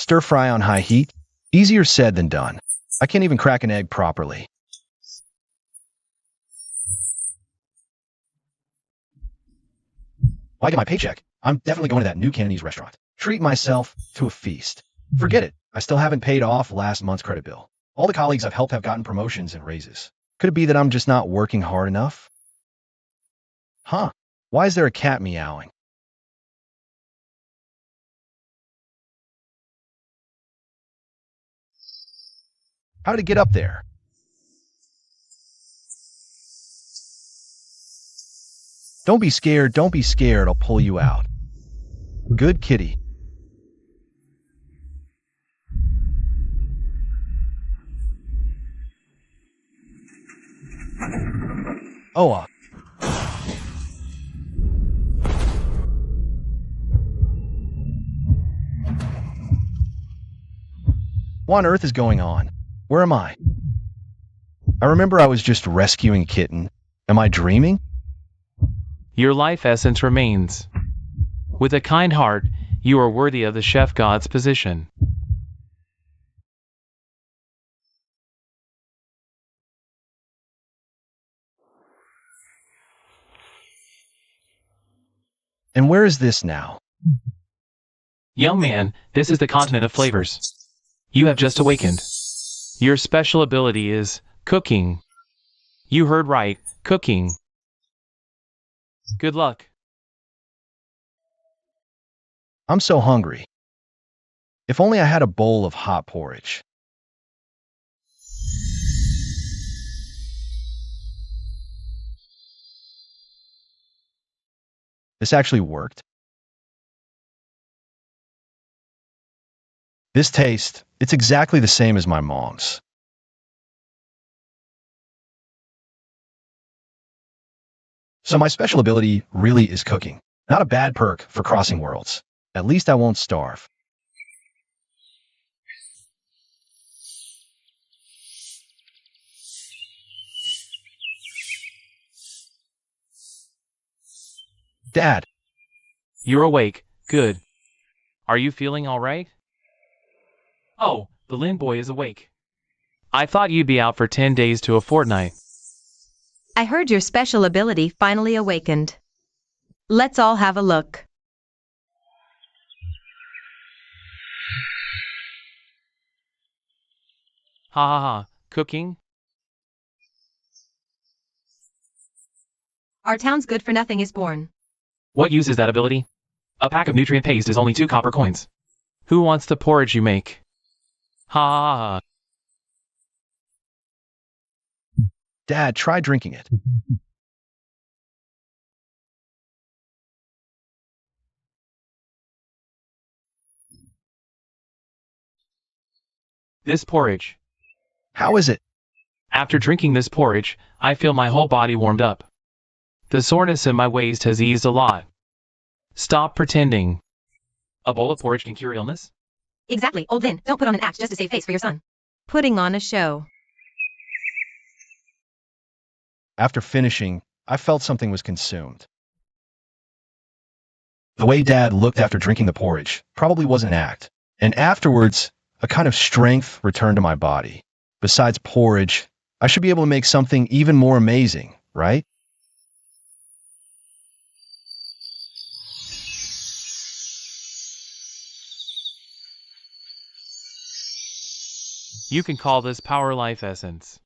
Stir fry on high heat? Easier said than done. I can't even crack an egg properly. When I get my paycheck, I'm definitely going to that new Cantonese restaurant. Treat myself to a feast. Forget it, I still haven't paid off last month's credit bill. All the colleagues I've helped have gotten promotions and raises. Could it be that I'm just not working hard enough? Huh? Why is there a cat meowing? How did it get up there? Don't be scared, I'll pull you out. Good kitty. Oh, what on earth is going on? Where am I? I remember I was just rescuing a kitten. Am I dreaming? Your life essence remains. With a kind heart, you are worthy of the chef god's position. And where is this now? Young man, this is the continent of flavors. You have just awakened. Your special ability is cooking. You heard right, cooking. Good luck. I'm so hungry. If only I had a bowl of hot porridge. This actually worked. This taste, it's exactly the same as my mom's. So my special ability really is cooking. Not a bad perk for crossing worlds. At least I won't starve. Dad. You're awake. Good. Are you feeling all right? Oh, the Lin boy is awake. I thought you'd be out for 10 days to a fortnight. I heard your special ability finally awakened. Let's all have a look. Ha ha ha. Cooking? Our town's good for nothing is born. What use is that ability? A pack of nutrient paste is only 2 copper coins. Who wants the porridge you make? Ha ha ha. Dad, try drinking it. This porridge. How is it? After drinking this porridge, I feel my whole body warmed up. The soreness in my waist has eased a lot. Stop pretending. A bowl of porridge can cure illness? Exactly, old Lin. Don't put on an act just to save face for your son. Putting on a show. After finishing, I felt something was consumed. The way Dad looked after drinking the porridge probably was an act. And afterwards, a kind of strength returned to my body. Besides porridge, I should be able to make something even more amazing, right? You can call this power life essence.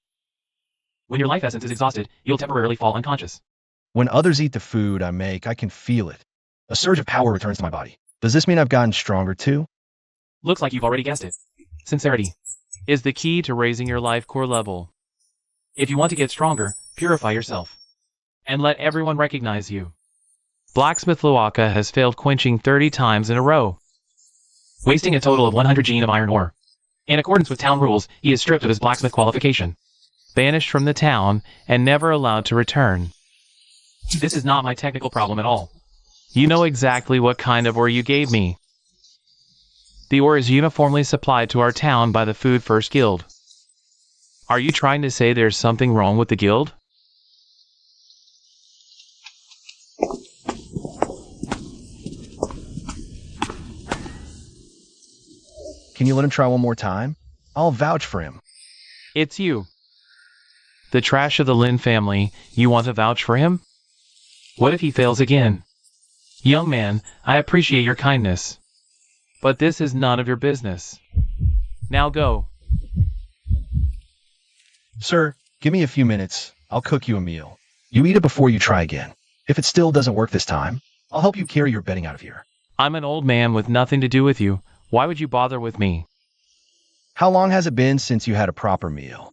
When your life essence is exhausted, you'll temporarily fall unconscious. When others eat the food I make, I can feel it. A surge of power returns to my body. Does this mean I've gotten stronger too? Looks like you've already guessed it. Sincerity is the key to raising your life core level. If you want to get stronger, purify yourself. And let everyone recognize you. Blacksmith Luaka has failed quenching 30 times in a row, wasting a total of 100 gene of iron ore. In accordance with town rules, he is stripped of his blacksmith qualification, banished from the town, and never allowed to return. This is not my technical problem at all. You know exactly what kind of ore you gave me. The ore is uniformly supplied to our town by the Food First Guild. Are you trying to say there's something wrong with the guild? Can you let him try one more time? I'll vouch for him. It's you. The trash of the Lin family, you want to vouch for him? What if he fails again? Young man, I appreciate your kindness. But this is none of your business. Now go. Sir, give me a few minutes. I'll cook you a meal. You eat it before you try again. If it still doesn't work this time, I'll help you carry your bedding out of here. I'm an old man with nothing to do with you. Why would you bother with me? How long has it been since you had a proper meal?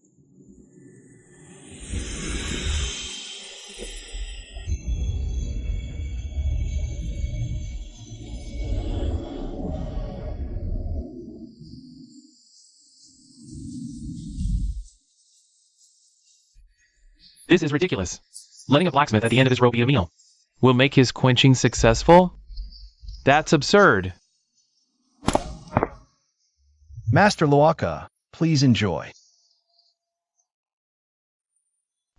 This is ridiculous. Letting a blacksmith at the end of his rope eat a meal will make his quenching successful? That's absurd. Master Loaka, please enjoy.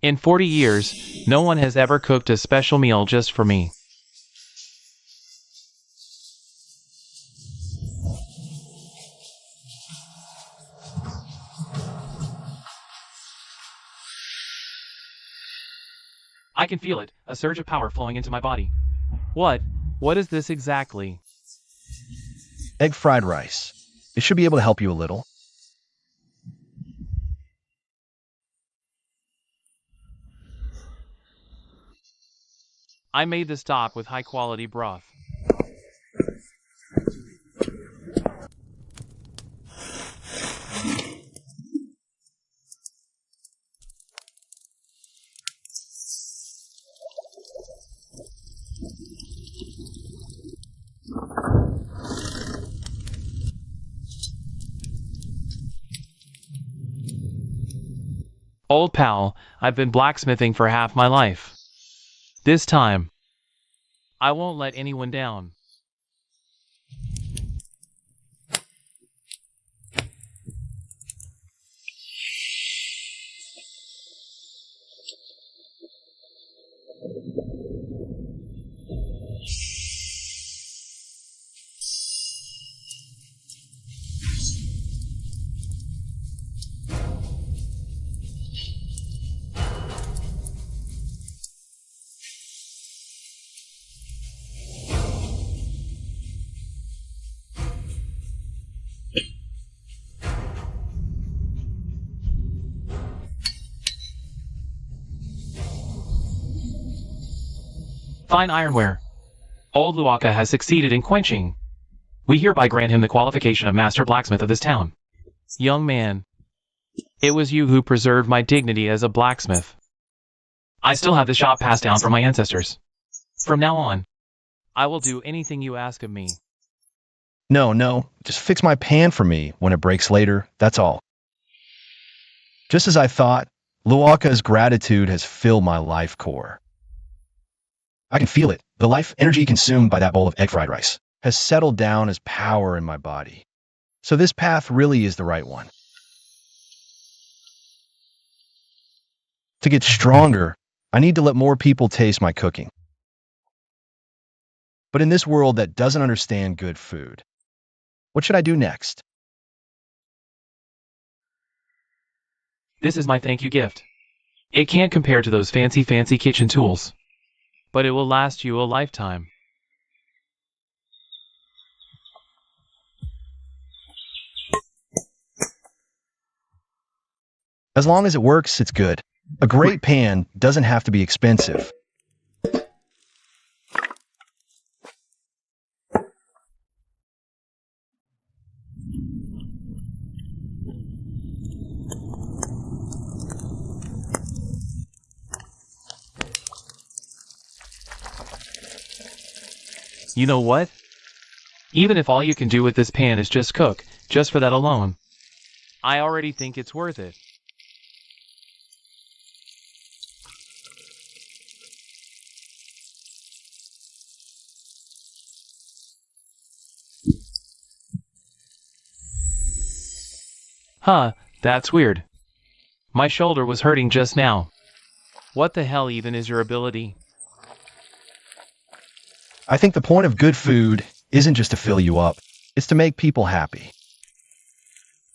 In 40 years, no one has ever cooked a special meal just for me. I can feel it, a surge of power flowing into my body. What is this exactly? Egg fried rice. It should be able to help you a little. I made the stock with high-quality broth. Old pal, I've been blacksmithing for half my life. This time, I won't let anyone down. Fine ironware. Old Luaka has succeeded in quenching. We hereby grant him the qualification of Master Blacksmith of this town. Young man, it was you who preserved my dignity as a blacksmith. I still have the shop passed down from my ancestors. From now on, I will do anything you ask of me. No, just fix my pan for me when it breaks later, that's all. Just as I thought, Luaka's gratitude has filled my life core. I can feel it. The life energy consumed by that bowl of egg fried rice has settled down as power in my body. So this path really is the right one. To get stronger, I need to let more people taste my cooking. But in this world that doesn't understand good food, what should I do next? This is my thank you gift. It can't compare to those fancy kitchen tools, but it will last you a lifetime. As long as it works, it's good. A great pan doesn't have to be expensive. You know what? Even if all you can do with this pan is just cook, just for that alone, I already think it's worth it. Huh, that's weird. My shoulder was hurting just now. What the hell even is your ability? I think the point of good food isn't just to fill you up, it's to make people happy.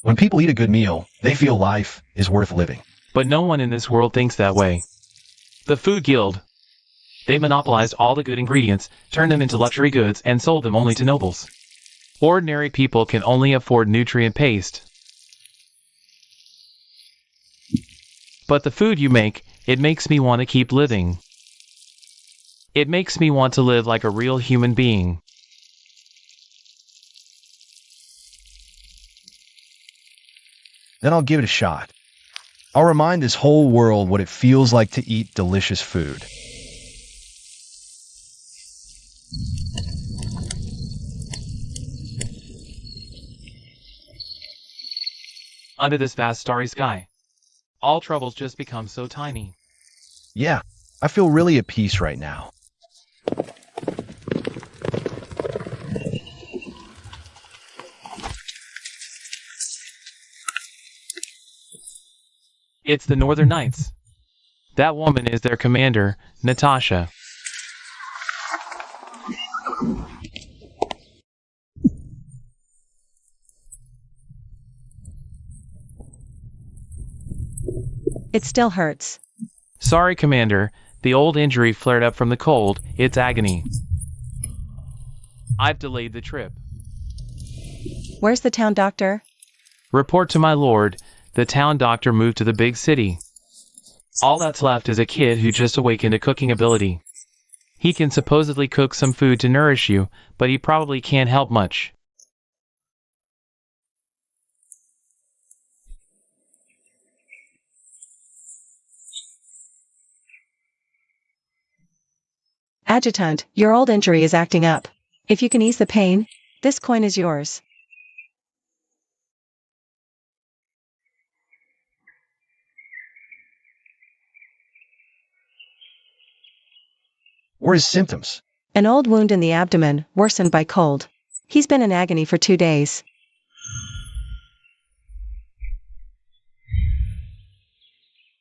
When people eat a good meal, they feel life is worth living. But no one in this world thinks that way. The Food Guild. They monopolized all the good ingredients, turned them into luxury goods, and sold them only to nobles. Ordinary people can only afford nutrient paste. But the food you make, it makes me want to keep living. It makes me want to live like a real human being. Then I'll give it a shot. I'll remind this whole world what it feels like to eat delicious food. Under this vast starry sky, all troubles just become so tiny. Yeah, I feel really at peace right now. It's the Northern Knights. That woman is their commander, Natasha. It still hurts. Sorry, Commander. The old injury flared up from the cold. It's agony. I've delayed the trip. Where's the town doctor? Report to my lord. The town doctor moved to the big city. All that's left is a kid who just awakened a cooking ability. He can supposedly cook some food to nourish you, but he probably can't help much. Adjutant, your old injury is acting up. If you can ease the pain, this coin is yours. Or his symptoms. An old wound in the abdomen, worsened by cold. He's been in agony for 2 days.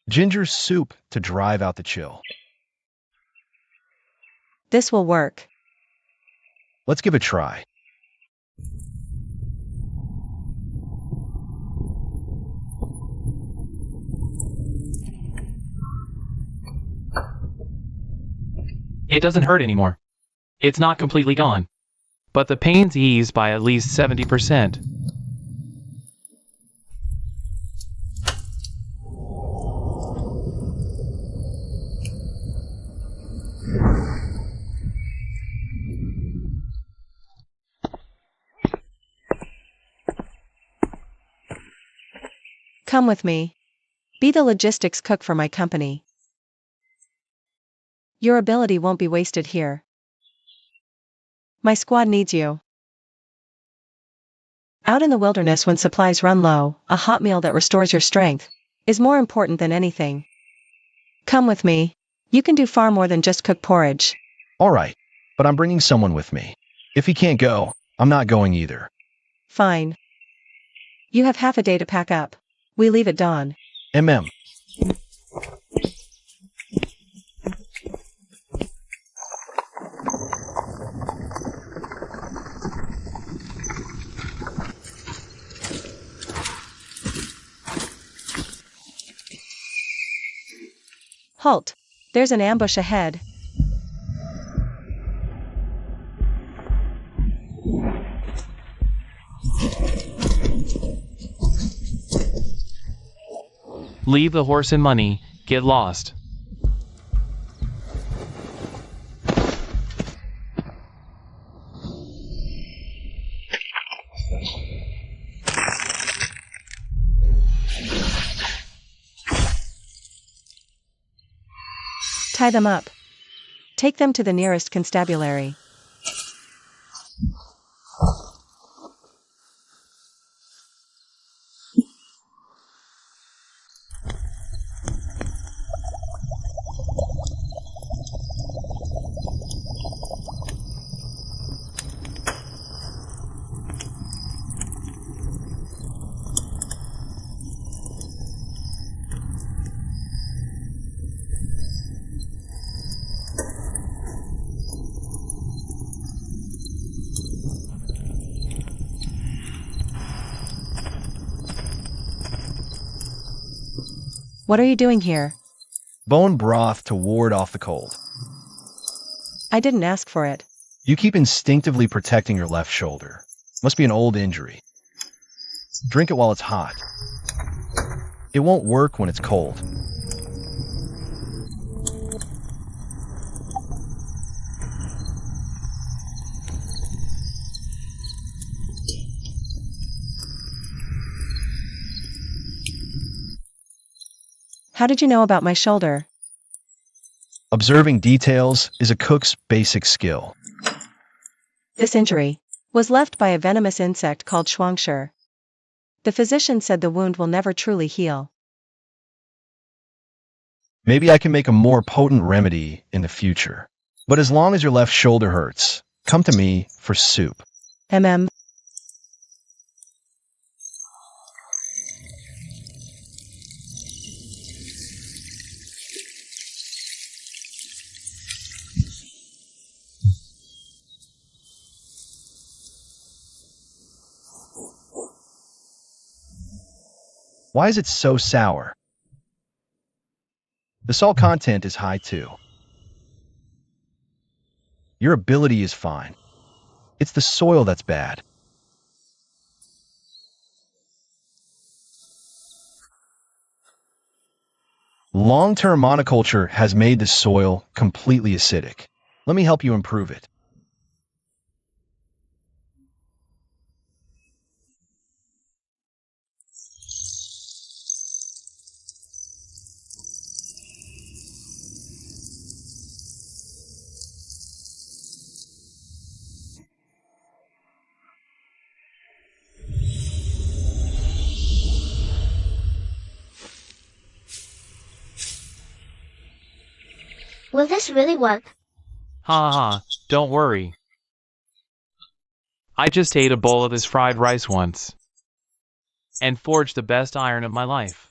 Ginger soup to drive out the chill. This will work. Let's give it a try. It doesn't hurt anymore. It's not completely gone. But the pain's eased by at least 70%. Come with me. Be the logistics cook for my company. Your ability won't be wasted here. My squad needs you. Out in the wilderness when supplies run low, a hot meal that restores your strength is more important than anything. Come with me. You can do far more than just cook porridge. All right, but I'm bringing someone with me. If he can't go, I'm not going either. Fine. You have half a day to pack up. We leave at dawn. MM. Halt. There's an ambush ahead. Leave the horse and money. Get lost. Tie them up. Take them to the nearest constabulary. What are you doing here? Bone broth to ward off the cold. I didn't ask for it. You keep instinctively protecting your left shoulder. Must be an old injury. Drink it while it's hot. It won't work when it's cold. How did you know about my shoulder? Observing details is a cook's basic skill. This injury was left by a venomous insect called schwangscher. The physician said the wound will never truly heal. Maybe I can make a more potent remedy in the future. But as long as your left shoulder hurts, come to me for soup. Mm. Why is it so sour? The salt content is high too. Your ability is fine. It's the soil that's bad. Long-term monoculture has made the soil completely acidic. Let me help you improve it. Will this really work? Ha ha, don't worry. I just ate a bowl of this fried rice once and forged the best iron of my life.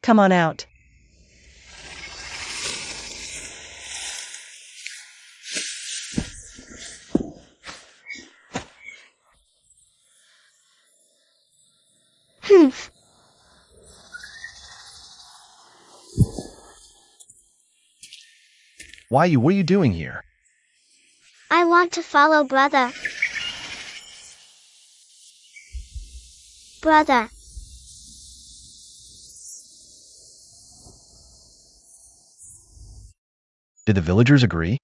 Come on out. What are you doing here? I want to follow brother. Brother. Did the villagers agree?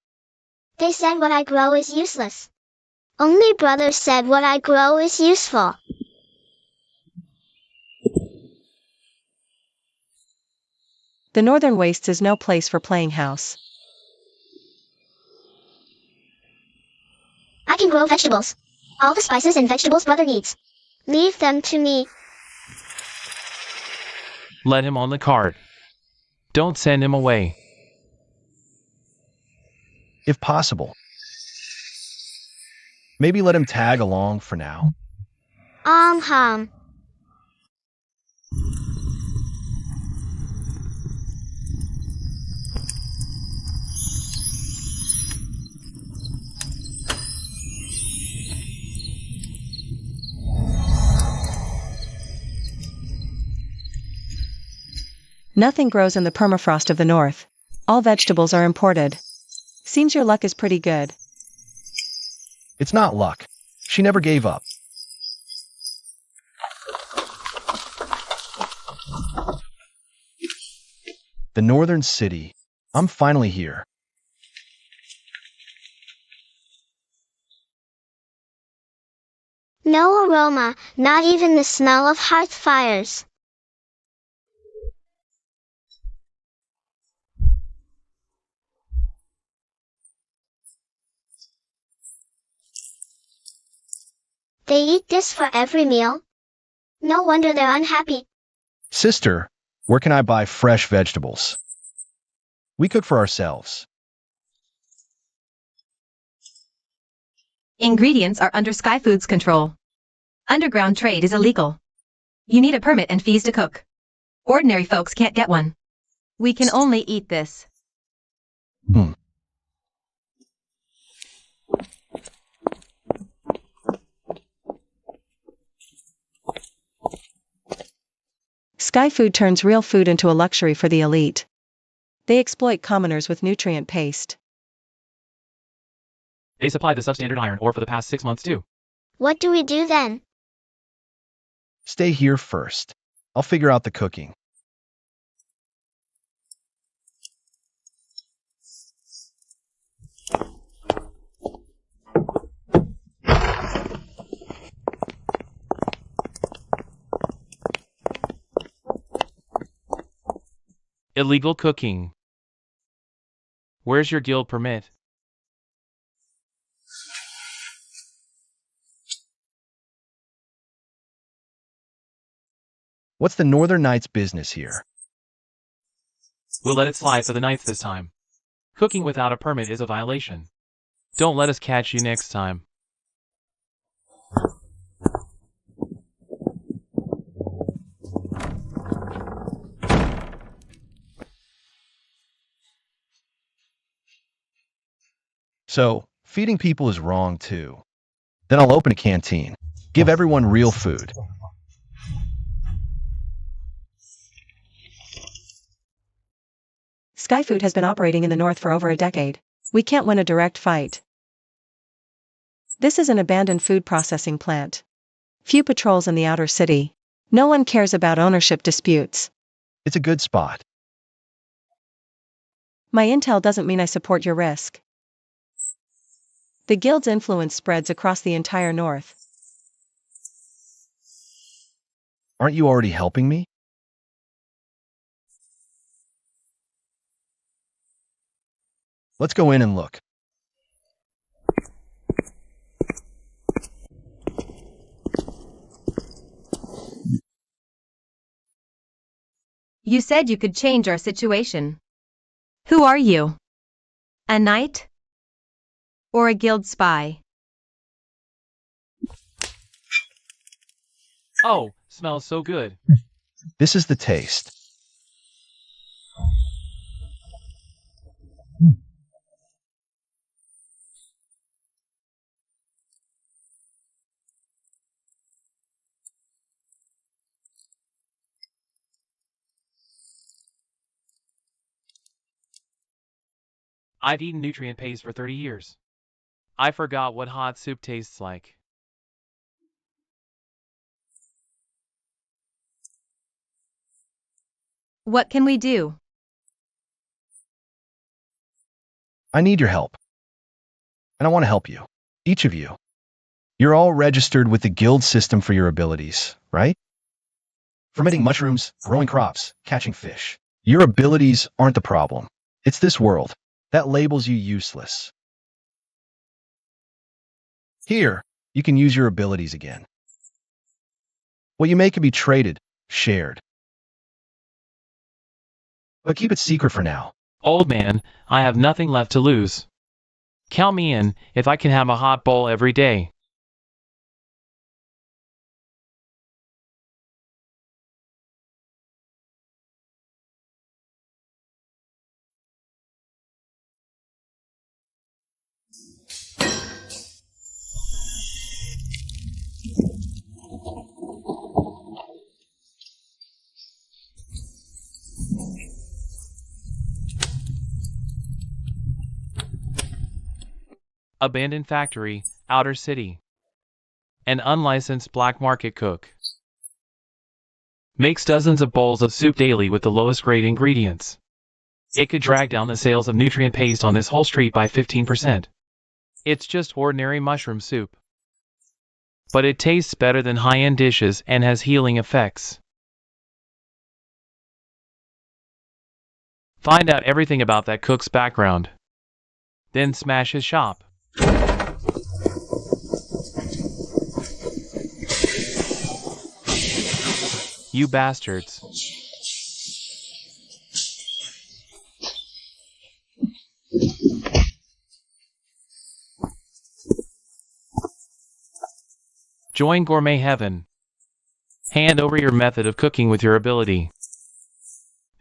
They said what I grow is useless. Only brother said what I grow is useful. The northern wastes is no place for playing house. I can grow vegetables. All the spices and vegetables brother needs. Leave them to me. Let him on the cart. Don't send him away. If possible. Maybe let him tag along for now. Hum. Nothing grows in the permafrost of the north. All vegetables are imported. Seems your luck is pretty good. It's not luck. She never gave up. The northern city. I'm finally here. No aroma, not even the smell of hearth fires. They eat this for every meal. No wonder they're unhappy. Sister, where can I buy fresh vegetables? We cook for ourselves. Ingredients are under Sky Foods control. Underground trade is illegal. You need a permit and fees to cook. Ordinary folks can't get one. We can only eat this. Sky Food turns real food into a luxury for the elite. They exploit commoners with nutrient paste. They supply the substandard iron ore for the past 6 months too. What do we do then? Stay here first. I'll figure out the cooking. Illegal cooking. Where's your guild permit? What's the Northern Knights' business here? We'll let it slide for the Knights this time. Cooking without a permit is a violation. Don't let us catch you next time. So, feeding people is wrong too. Then I'll open a canteen. Give everyone real food. Sky Food has been operating in the north for over a decade. We can't win a direct fight. This is an abandoned food processing plant. Few patrols in the outer city. No one cares about ownership disputes. It's a good spot. My intel doesn't mean I support your risk. The guild's influence spreads across the entire north. Aren't you already helping me? Let's go in and look. You said you could change our situation. Who are you? A knight? Or a guild spy? Oh, smells so good. This is the taste. I've eaten nutrient paste for 30 years. I forgot what hot soup tastes like. What can we do? I need your help. And I want to help you. Each of you. You're all registered with the guild system for your abilities, right? Fermenting mushrooms, growing crops, catching fish. Your abilities aren't the problem. It's this world that labels you useless. Here, you can use your abilities again. What you make can be traded, shared. But keep it secret for now. Old man, I have nothing left to lose. Count me in if I can have a hot bowl every day. Abandoned factory, outer city. An unlicensed black market cook. Makes dozens of bowls of soup daily with the lowest grade ingredients. It could drag down the sales of nutrient paste on this whole street by 15%. It's just ordinary mushroom soup. But it tastes better than high-end dishes and has healing effects. Find out everything about that cook's background. Then smash his shop. You bastards. Join Gourmet Heaven. Hand over your method of cooking with your ability.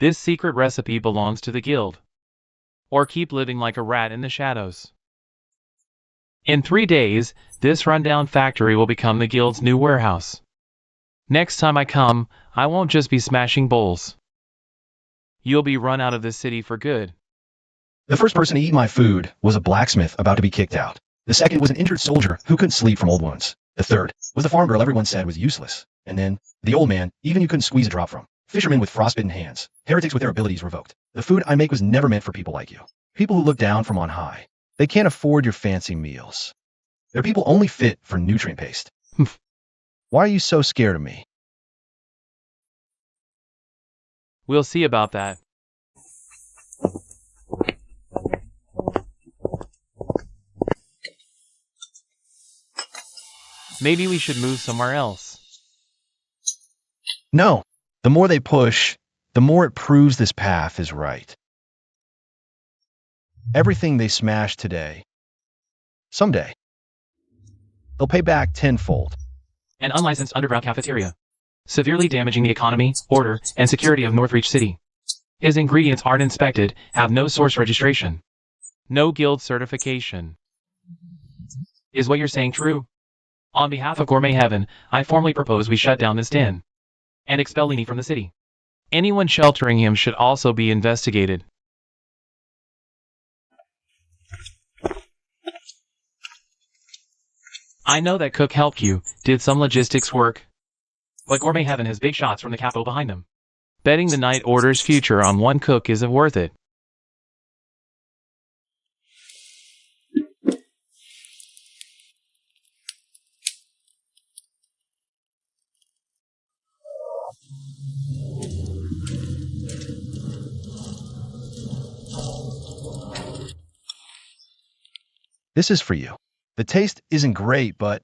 This secret recipe belongs to the guild. Or keep living like a rat in the shadows. In 3 days, this rundown factory will become the guild's new warehouse. Next time I come, I won't just be smashing bowls. You'll be run out of this city for good. The first person to eat my food was a blacksmith about to be kicked out. The second was an injured soldier who couldn't sleep from old wounds. The third was the farm girl everyone said was useless. And then, the old man, even you couldn't squeeze a drop from. Fishermen with frostbitten hands. Heretics with their abilities revoked. The food I make was never meant for people like you. People who look down from on high. They can't afford your fancy meals. They're people only fit for nutrient paste. Why are you so scared of me? We'll see about that. Maybe we should move somewhere else. No. The more they push, the more it proves this path is right. Everything they smash today, someday, they'll pay back tenfold. An unlicensed underground cafeteria. Severely damaging the economy, order, and security of Northreach City. His ingredients aren't inspected, have no source registration. No guild certification. Is what you're saying true? On behalf of Gourmet Heaven, I formally propose we shut down this den. And expel Lini from the city. Anyone sheltering him should also be investigated. I know that Cook helped you, did some logistics work. But Gourmet Heaven has big shots from the capital behind them. Betting the Night Order's future on one cook isn't worth it. This is for you. The taste isn't great, but...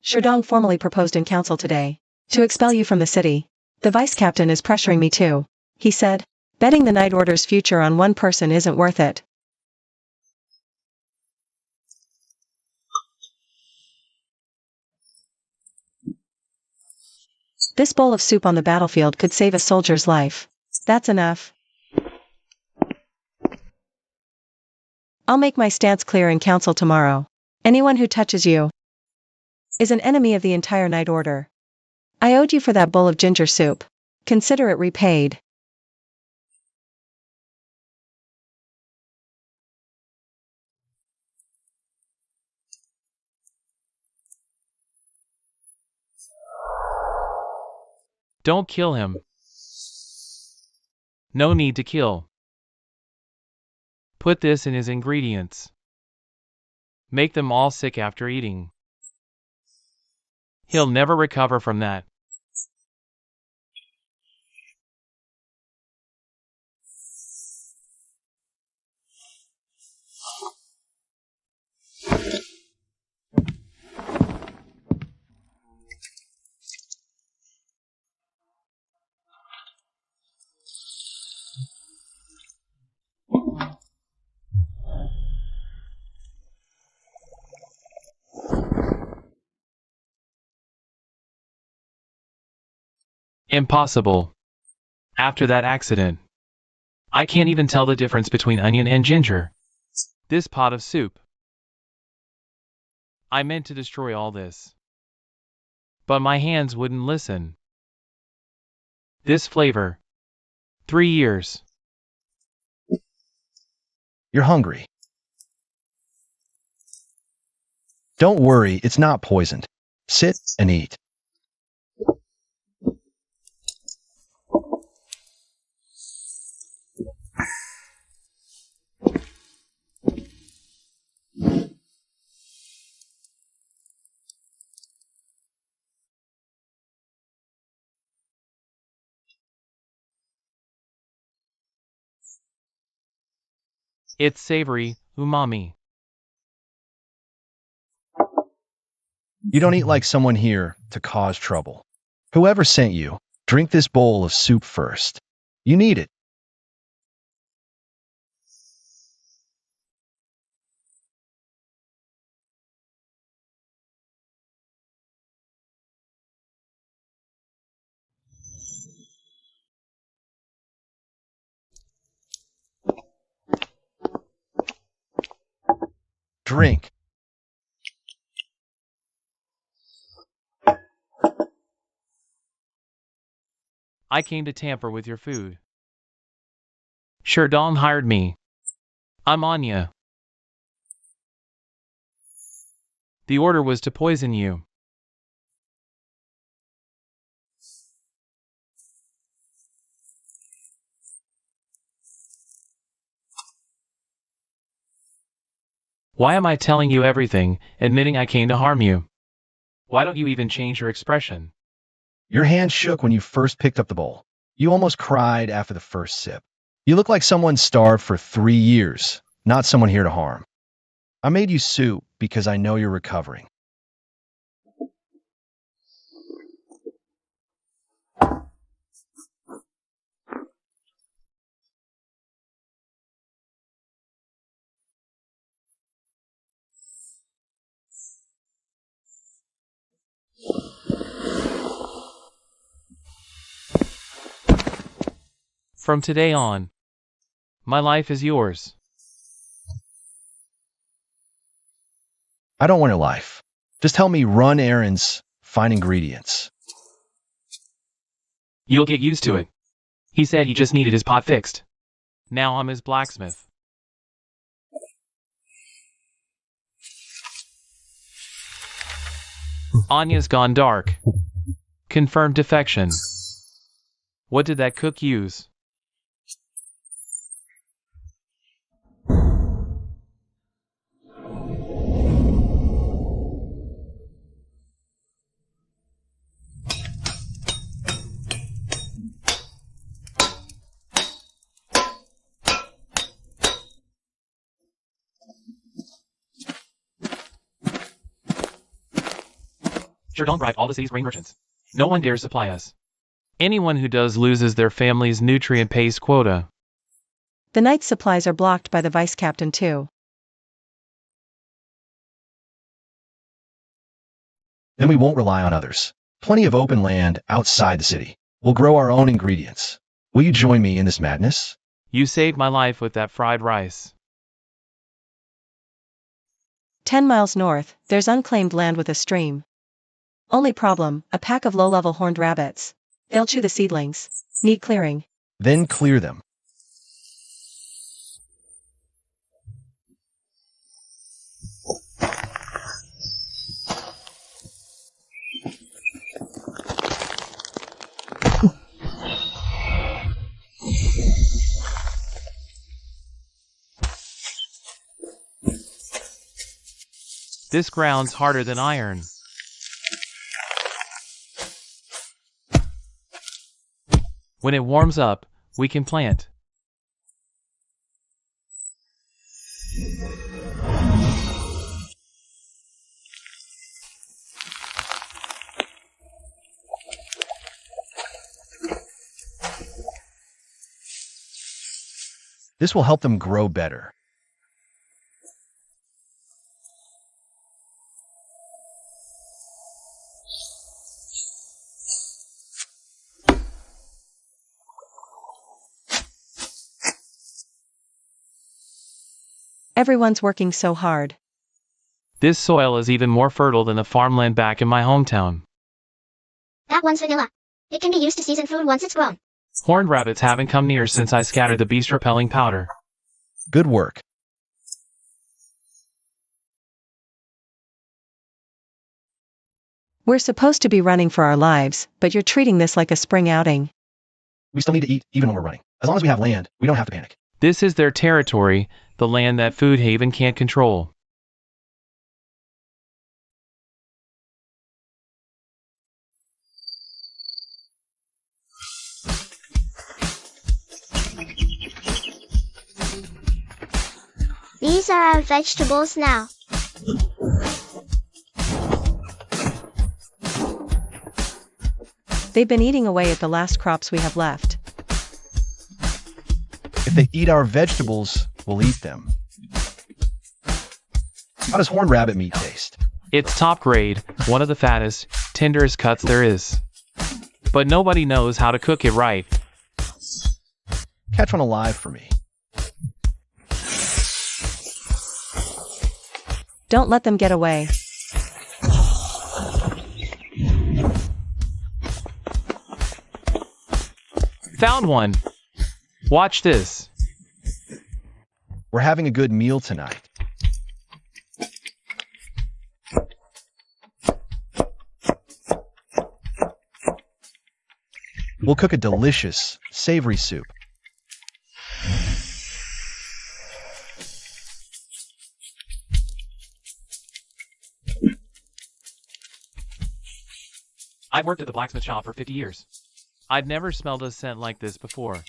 Sherdong formally proposed in council today to expel you from the city. The vice captain is pressuring me too. He said, betting the Night Order's future on one person isn't worth it. This bowl of soup on the battlefield could save a soldier's life. That's enough. I'll make my stance clear in council tomorrow. Anyone who touches you is an enemy of the entire Night Order. I owed you for that bowl of ginger soup. Consider it repaid. Don't kill him. No need to kill. Put this in his ingredients. Make them all sick after eating. He'll never recover from that. Impossible. After that accident, I can't even tell the difference between onion and ginger. This pot of soup. I meant to destroy all this. But my hands wouldn't listen. This flavor. 3 years. You're hungry. Don't worry, it's not poisoned. Sit and eat. It's savory, umami. You don't eat like someone here to cause trouble. Whoever sent you, drink this bowl of soup first. You need it. Drink. I came to tamper with your food. Sure, Dong hired me. I'm Anya. The order was to poison you. Why am I telling you everything, admitting I came to harm you? Why don't you even change your expression? Your hand shook when you first picked up the bowl. You almost cried after the first sip. You look like someone starved for 3 years, not someone here to harm. I made you soup because I know you're recovering. From today on, my life is yours. I don't want your life. Just help me run errands, find ingredients. You'll get used to it. He said he just needed his pot fixed. Now I'm his blacksmith. Anya's gone dark. Confirmed defection. What did that cook use? Sure, don't bribe all the city's grain merchants. No one dares supply us. Anyone who does loses their family's nutrient-based quota. The night's supplies are blocked by the vice captain too. Then we won't rely on others. Plenty of open land outside the city. We'll grow our own ingredients. Will you join me in this madness? You saved my life with that fried rice. 10 miles north, there's unclaimed land with a stream. Only problem, a pack of low-level horned rabbits. They'll chew the seedlings. Need clearing. Then clear them. This ground's harder than iron. When it warms up, we can plant. This will help them grow better. Everyone's working so hard. This soil is even more fertile than the farmland back in my hometown. That one's vanilla. It can be used to season food once it's grown. Horned rabbits haven't come near since I scattered the beast-repelling powder. Good work. We're supposed to be running for our lives, but you're treating this like a spring outing. We still need to eat even when we're running. As long as we have land, we don't have to panic. This is their territory, the land that Food Haven can't control. These are our vegetables now. They've been eating away at the last crops we have left. If they eat our vegetables, we'll eat them. How does horned rabbit meat taste? It's top grade, one of the fattest, tenderest cuts there is. But nobody knows how to cook it right. Catch one alive for me. Don't let them get away. Found one. Watch this. We're having a good meal tonight. We'll cook a delicious, savory soup. I've worked at the blacksmith shop for 50 years. I'd never smelled a scent like this before.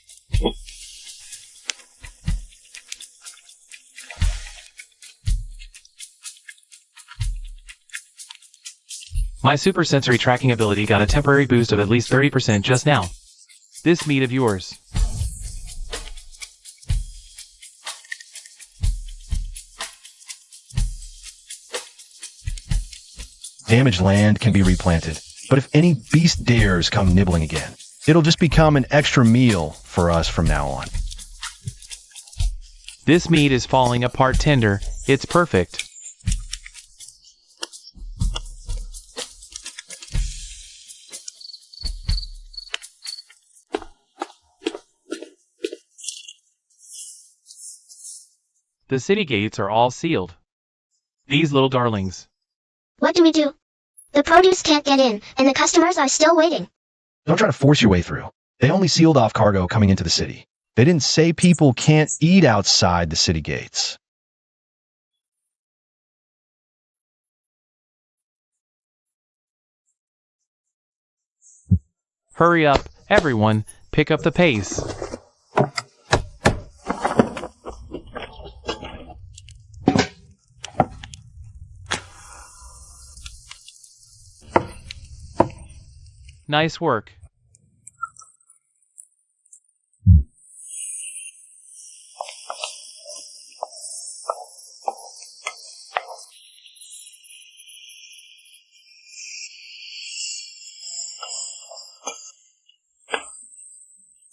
My super sensory tracking ability got a temporary boost of at least 30% just now. This meat of yours. Damaged land can be replanted, but if any beast dares come nibbling again, it'll just become an extra meal for us from now on. This meat is falling apart tender. It's perfect. The city gates are all sealed. These little darlings. What do we do? The produce can't get in, and the customers are still waiting. Don't try to force your way through. They only sealed off cargo coming into the city. They didn't say people can't eat outside the city gates. Hurry up, everyone. Pick up the pace. Nice work.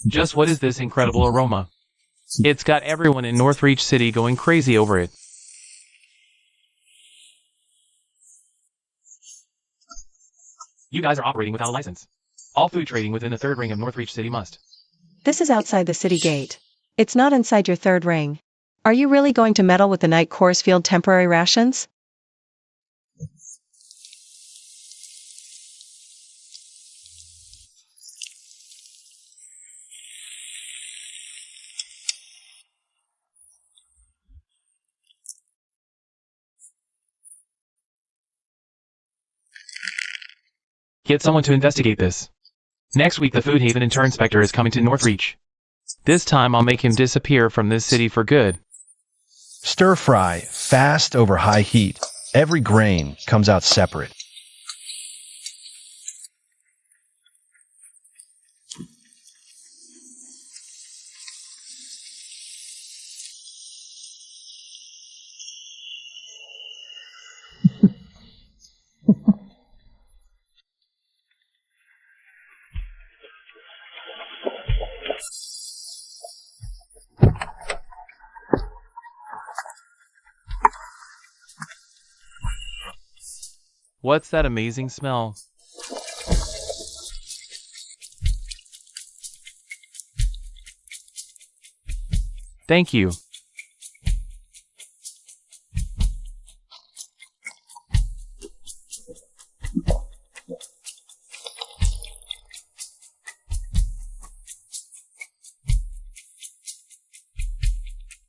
Just what is this incredible aroma? It's got everyone in Northreach City going crazy over it. You guys are operating without a license. All food trading within the third ring of Northreach City must. This is outside the city gate. It's not inside your third ring. Are you really going to meddle with the Night Corsfield temporary rations? Get someone to investigate this. Next week the Food Haven Intern Inspector is coming to Northreach. This time I'll make him disappear from this city for good. Stir fry, fast over high heat. Every grain comes out separate. What's that amazing smell? Thank you.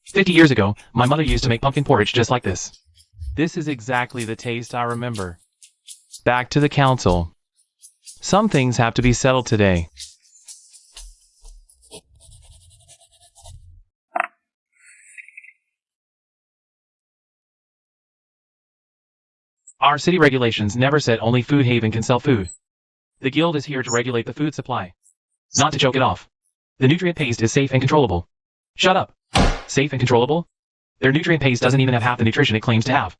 "50 years ago, my mother used to make pumpkin porridge just like this. This is exactly the taste I remember. Back to the council. Some things have to be settled today. Our city regulations never said only Food Haven can sell food. The guild is here to regulate the food supply, not to choke it off. The nutrient paste is safe and controllable. Shut up. Safe and controllable? Their nutrient paste doesn't even have half the nutrition it claims to have.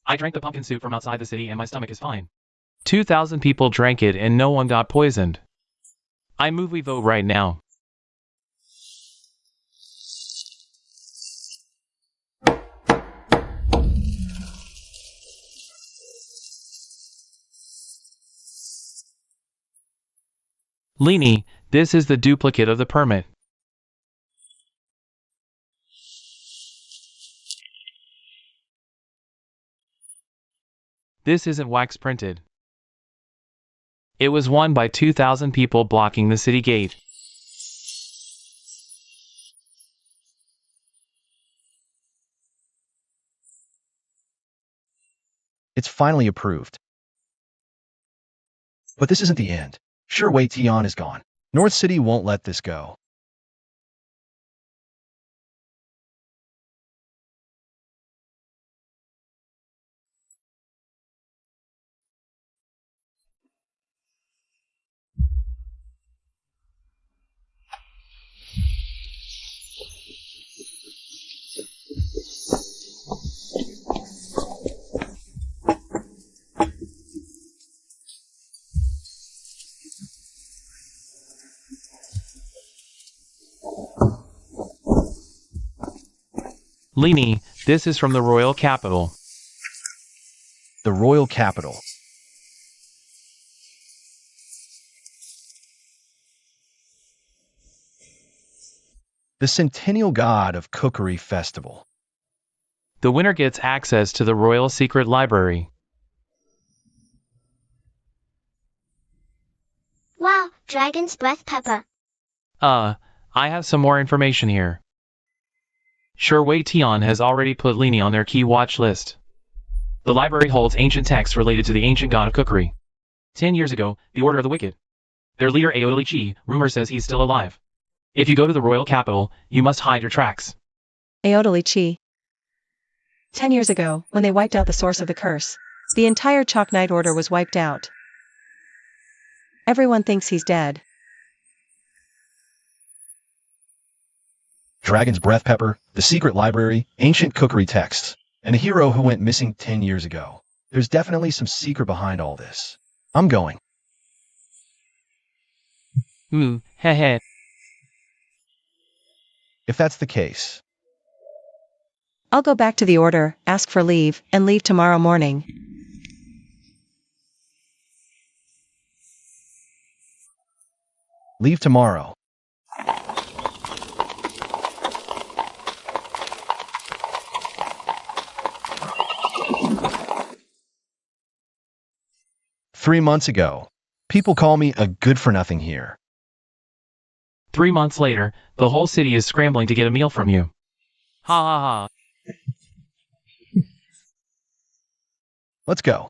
I drank the pumpkin soup from outside the city and my stomach is fine. 2,000 people drank it and no one got poisoned. I move we vote right now. Lini, this is the duplicate of the permit. This isn't wax printed. It was won by 2,000 people blocking the city gate. It's finally approved. But this isn't the end. Sure, Wei Tian is gone. North City won't let this go. Lini, this is from the royal capital. The royal capital. The Centennial God of Cookery Festival. The winner gets access to the royal secret library. Wow, dragon's breath pepper. I have some more information here. Sure, Wei Tian has already put Lini on their key watch list. The library holds ancient texts related to the ancient god of cookery. 10 years ago, the Order of the Wicked. Their leader Aodali Chi, rumor says he's still alive. If you go to the royal capital, you must hide your tracks. Aodali Chi. 10 years ago, when they wiped out the source of the curse, the entire Chalk Knight Order was wiped out. Everyone thinks he's dead. Dragon's breath pepper, the secret library, ancient cookery texts, and a hero who went missing 10 years ago. There's definitely some secret behind all this. I'm going. Heh. If that's the case. I'll go back to the order, ask for leave, and leave tomorrow morning. Leave tomorrow. Three months ago. People call me a good-for-nothing here. 3 months later, the whole city is scrambling to get a meal from you. Ha ha ha. Let's go.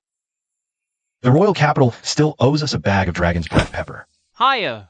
The royal capital still owes us a bag of dragon's breath pepper. Hiya.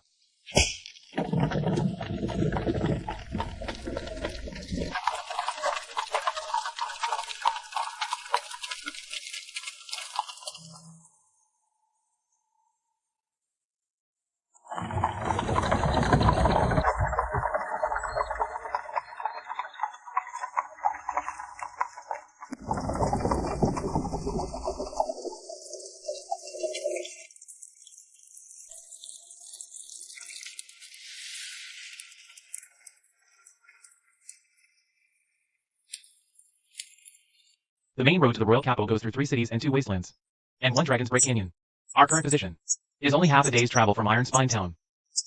The main road to the royal capital goes through 3 cities and 2 wastelands, and 1 Dragon's Break Canyon. Our current position is only half a day's travel from Iron Spine Town.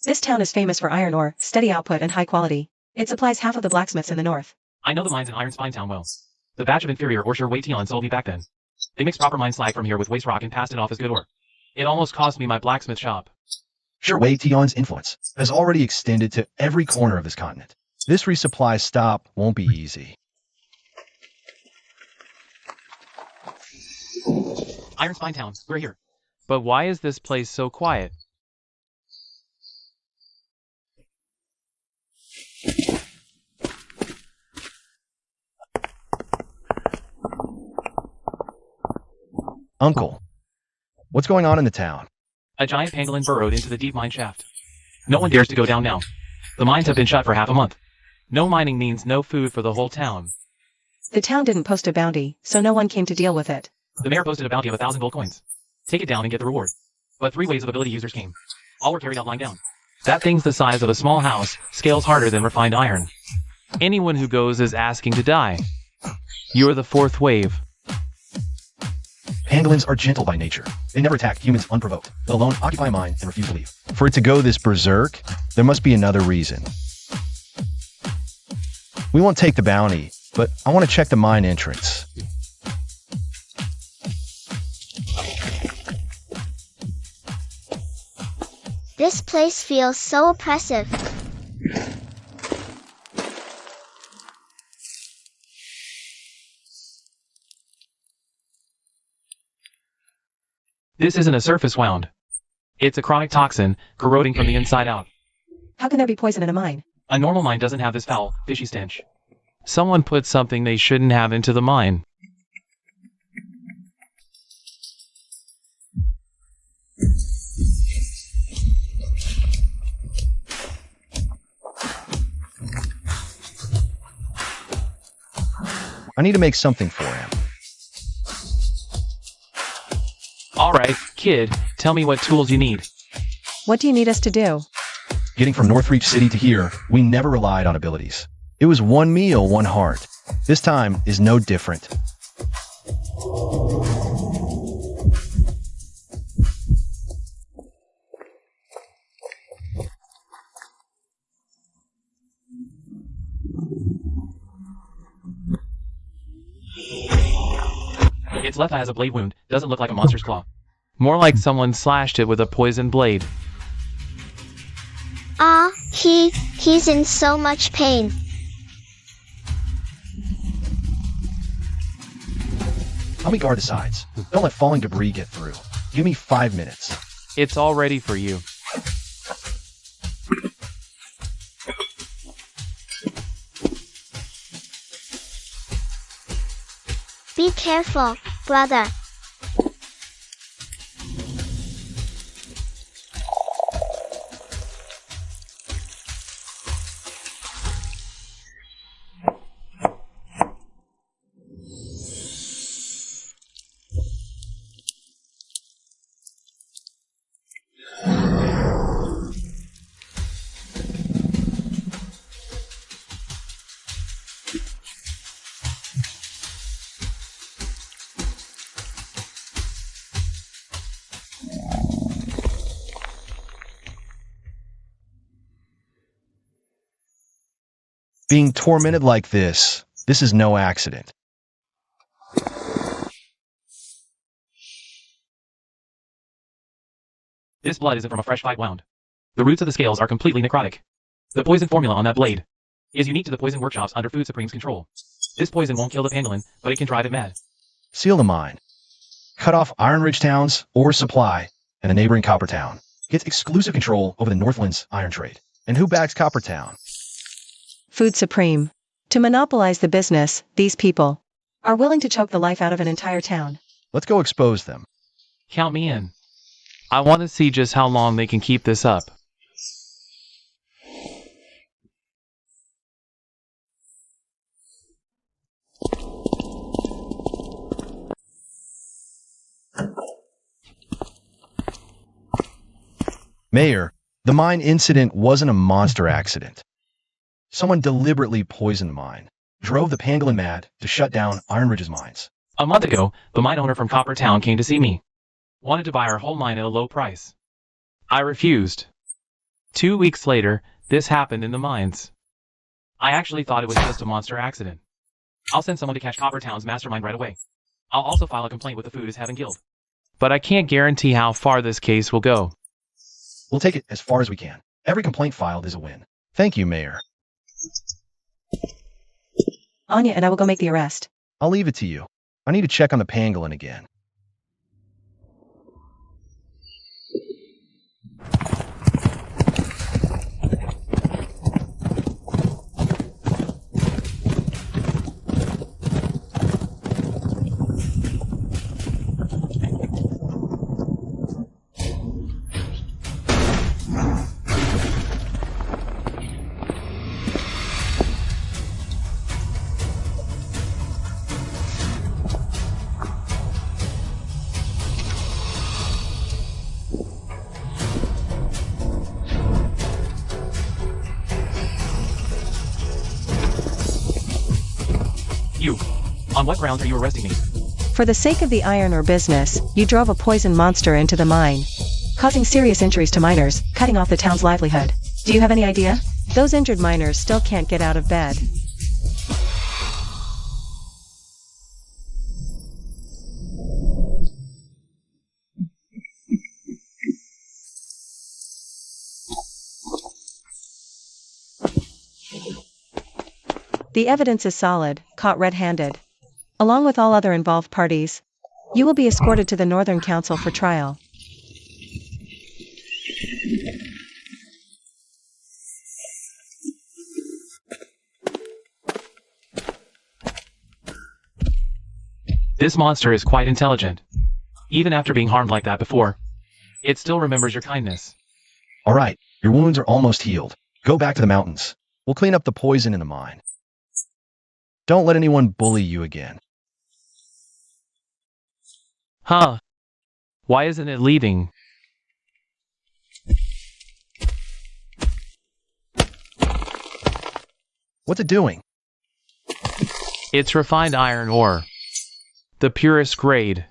This town is famous for iron ore, steady output and high quality. It supplies half of the blacksmiths in the north. I know the mines in Iron Spine Town well. The batch of inferior ore sure Wei Tian sold me back then. They mixed proper mine slag from here with waste rock and passed it off as good ore. It almost cost me my blacksmith shop. Sure, Wei Tian's influence has already extended to every corner of this continent. This resupply stop won't be easy. Iron Spine Town, we're here. But why is this place so quiet? Uncle, what's going on in the town? A giant pangolin burrowed into the deep mine shaft. No one dares to go down now. The mines have been shut for half a month. No mining means no food for the whole town. The town didn't post a bounty, so no one came to deal with it. The mayor posted a bounty of 1,000 gold coins. Take it down and get the reward. But 3 waves of ability users came. All were carried out lying down. That thing's the size of a small house, scales harder than refined iron. Anyone who goes is asking to die. You're the 4th wave. Pangolins are gentle by nature. They never attack humans unprovoked. They'll alone occupy a mine and refuse to leave. For it to go this berserk, there must be another reason. We won't take the bounty, but I want to check the mine entrance. This place feels so oppressive. This isn't a surface wound. It's a chronic toxin, corroding from the inside out. How can there be poison in a mine? A normal mine doesn't have this foul, fishy stench. Someone put something they shouldn't have into the mine. I need to make something for him. Alright, kid, tell me what tools you need. What do you need us to do? Getting from Northreach City to here, we never relied on abilities. It was one meal, one heart. This time is no different. Its left eye has a blade wound, doesn't look like a monster's claw. More like someone slashed it with a poison blade. Ah, he's in so much pain. Help me guard the sides. Don't let falling debris get through. Give me 5 minutes. It's all ready for you. Be careful, brother. Being tormented like this is no accident. This blood isn't from a fresh fight wound. The roots of the scales are completely necrotic. The poison formula on that blade is unique to the poison workshops under Food Supreme's control. This poison won't kill the pangolin, but it can drive it mad. Seal the mine. Cut off Iron Ridge Town's ore supply and the neighboring Copper Town. Gets exclusive control over the Northland's iron trade. And who backs Copper Town? Food Supreme. To monopolize the business, these people are willing to choke the life out of an entire town. Let's go expose them. Count me in. I want to see just how long they can keep this up. Mayor, the mine incident wasn't a monster accident. Someone deliberately poisoned the mine, drove the pangolin mad to shut down Iron Ridge's mines. A month ago, the mine owner from Copper Town came to see me. Wanted to buy our whole mine at a low price. I refused. 2 weeks later, this happened in the mines. I actually thought it was just a monster accident. I'll send someone to catch Copper Town's mastermind right away. I'll also file a complaint with the Food is Heaven Guild. But I can't guarantee how far this case will go. We'll take it as far as we can. Every complaint filed is a win. Thank you, Mayor. Anya and I will go make the arrest. I'll leave it to you. I need to check on the pangolin again. On what grounds are you arresting me? For the sake of the iron ore business, you drove a poison monster into the mine, causing serious injuries to miners, cutting off the town's livelihood. Do you have any idea? Those injured miners still can't get out of bed. The evidence is solid, caught red-handed. Along with all other involved parties, you will be escorted to the Northern Council for trial. This monster is quite intelligent. Even after being harmed like that before, it still remembers your kindness. All right, your wounds are almost healed. Go back to the mountains. We'll clean up the poison in the mine. Don't let anyone bully you again. Huh? Why isn't it leaving? What's it doing? It's refined iron ore. The purest grade.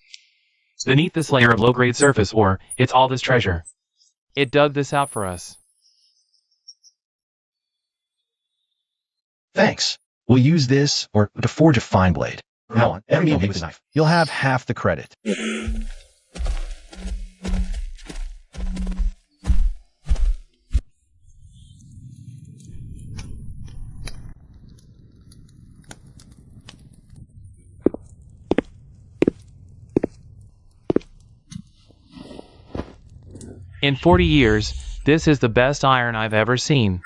Beneath this layer of low-grade surface ore, it's all this treasure. It dug this out for us. Thanks. We'll use this or to forge a fine blade. Now on, every meal made with this knife. You'll have half the credit. In 40 years, this is the best iron I've ever seen.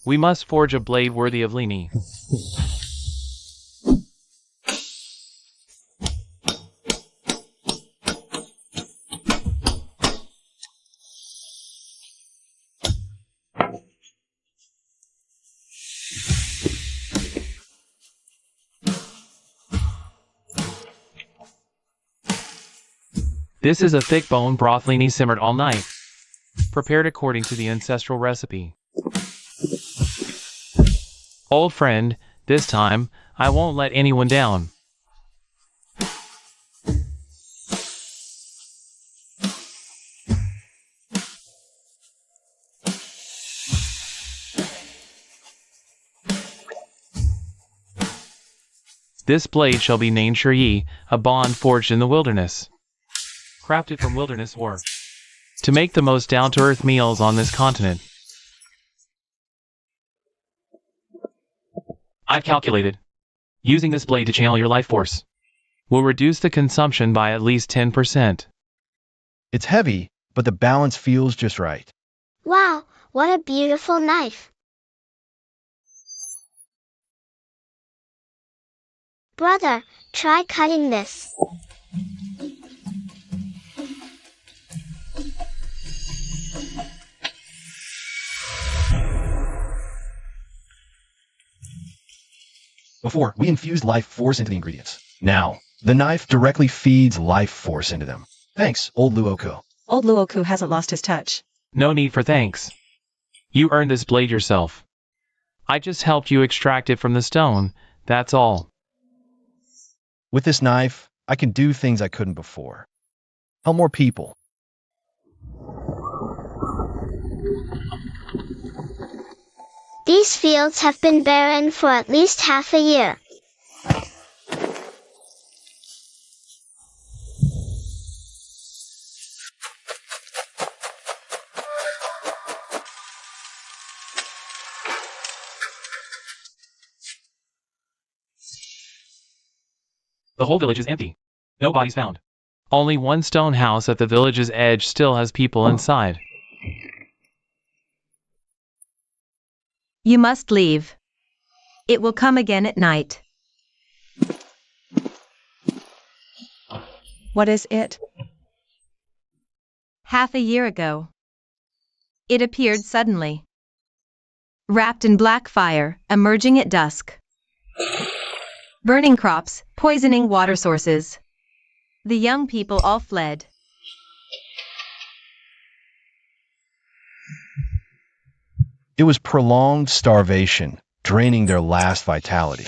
We must forge a blade worthy of Lini. This is a thick bone broth Lini simmered all night, prepared according to the ancestral recipe. Old friend, this time, I won't let anyone down. This blade shall be named Shiryi, a bond forged in the wilderness. Crafted from wilderness ore. To make the most down-to-earth meals on this continent. I've calculated. Using this blade to channel your life force will reduce the consumption by at least 10%. It's heavy, but the balance feels just right. Wow, what a beautiful knife. Brother, try cutting this. Before, we infused life force into the ingredients. Now, the knife directly feeds life force into them. Thanks, old Luoku. Old Luoku hasn't lost his touch. No need for thanks. You earned this blade yourself. I just helped you extract it from the stone, that's all. With this knife, I can do things I couldn't before. Help more people. These fields have been barren for at least half a year. The whole village is empty. No bodies found. Only one stone house at the village's edge still has people inside. You must leave. It will come again at night. What is it? Half a year ago. It appeared suddenly. Wrapped in black fire, emerging at dusk. Burning crops, poisoning water sources. The young people all fled. It was prolonged starvation, draining their last vitality.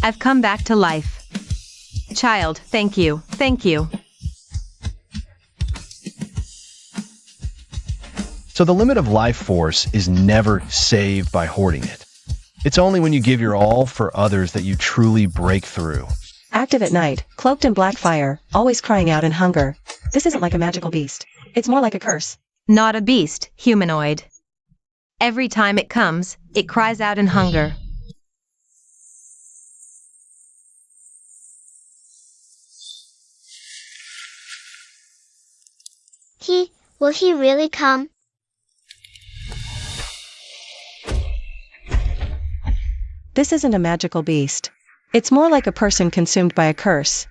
I've come back to life. Child, thank you, thank you. So the limit of life force is never saved by hoarding it. It's only when you give your all for others that you truly break through. Active at night, cloaked in black fire, always crying out in hunger. This isn't like a magical beast. It's more like a curse. Not a beast, humanoid. Every time it comes, it cries out in hunger. Will he really come? This isn't a magical beast. It's more like a person consumed by a curse.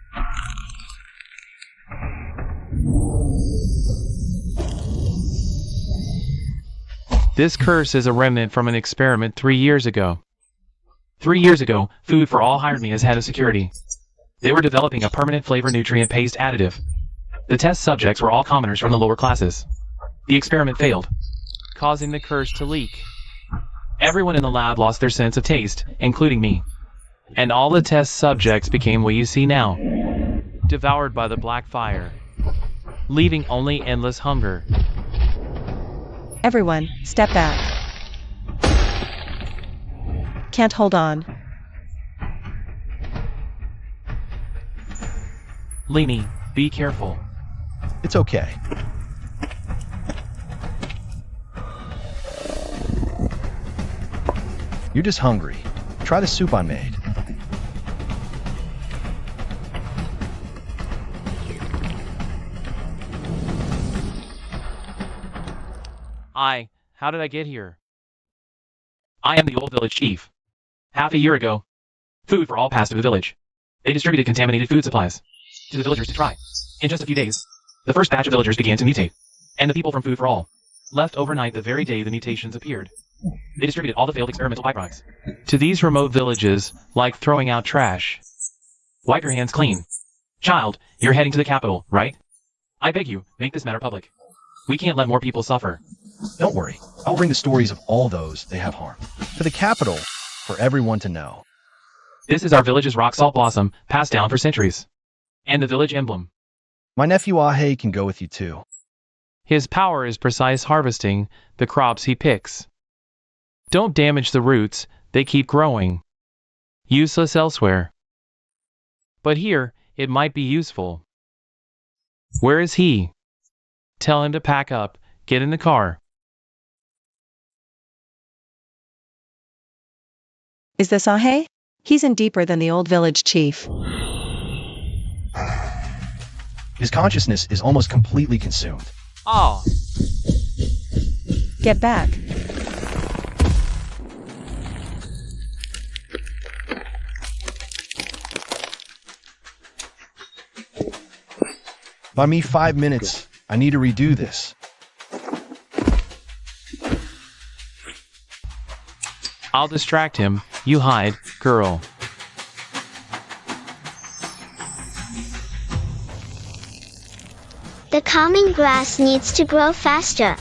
This curse is a remnant from an experiment 3 years ago. 3 years ago, Food for All hired me as head of security. They were developing a permanent flavor nutrient paste additive. The test subjects were all commoners from the lower classes. The experiment failed, causing the curse to leak. Everyone in the lab lost their sense of taste, including me. And all the test subjects became what you see now, devoured by the black fire, leaving only endless hunger. Everyone, step back. Can't hold on. Lainey, be careful. It's okay. You're just hungry. Try the soup I made. How did I get here? I am the old village chief. Half a year ago, Food for All passed through the village. They distributed contaminated food supplies to the villagers to try. In just a few days, the first batch of villagers began to mutate, and the people from Food for All left overnight the very day the mutations appeared. They distributed all the failed experimental byproducts to these remote villages, like throwing out trash. Wipe your hands clean. Child, you're heading to the capital, right? I beg you, make this matter public. We can't let more people suffer. Don't worry. I'll bring the stories of all those they have harmed to the capital for everyone to know. This is our village's rock salt blossom, passed down for centuries. And the village emblem. My nephew Ahe can go with you too. His power is precise harvesting the crops he picks. Don't damage the roots, they keep growing. Useless elsewhere. But here, it might be useful. Where is he? Tell him to pack up, get in the car. Is this Ahe? He's in deeper than the old village chief. His consciousness is almost completely consumed. Oh. Get back. Buy me 5 minutes. I need to redo this. I'll distract him. You hide, girl. The calming grass needs to grow faster.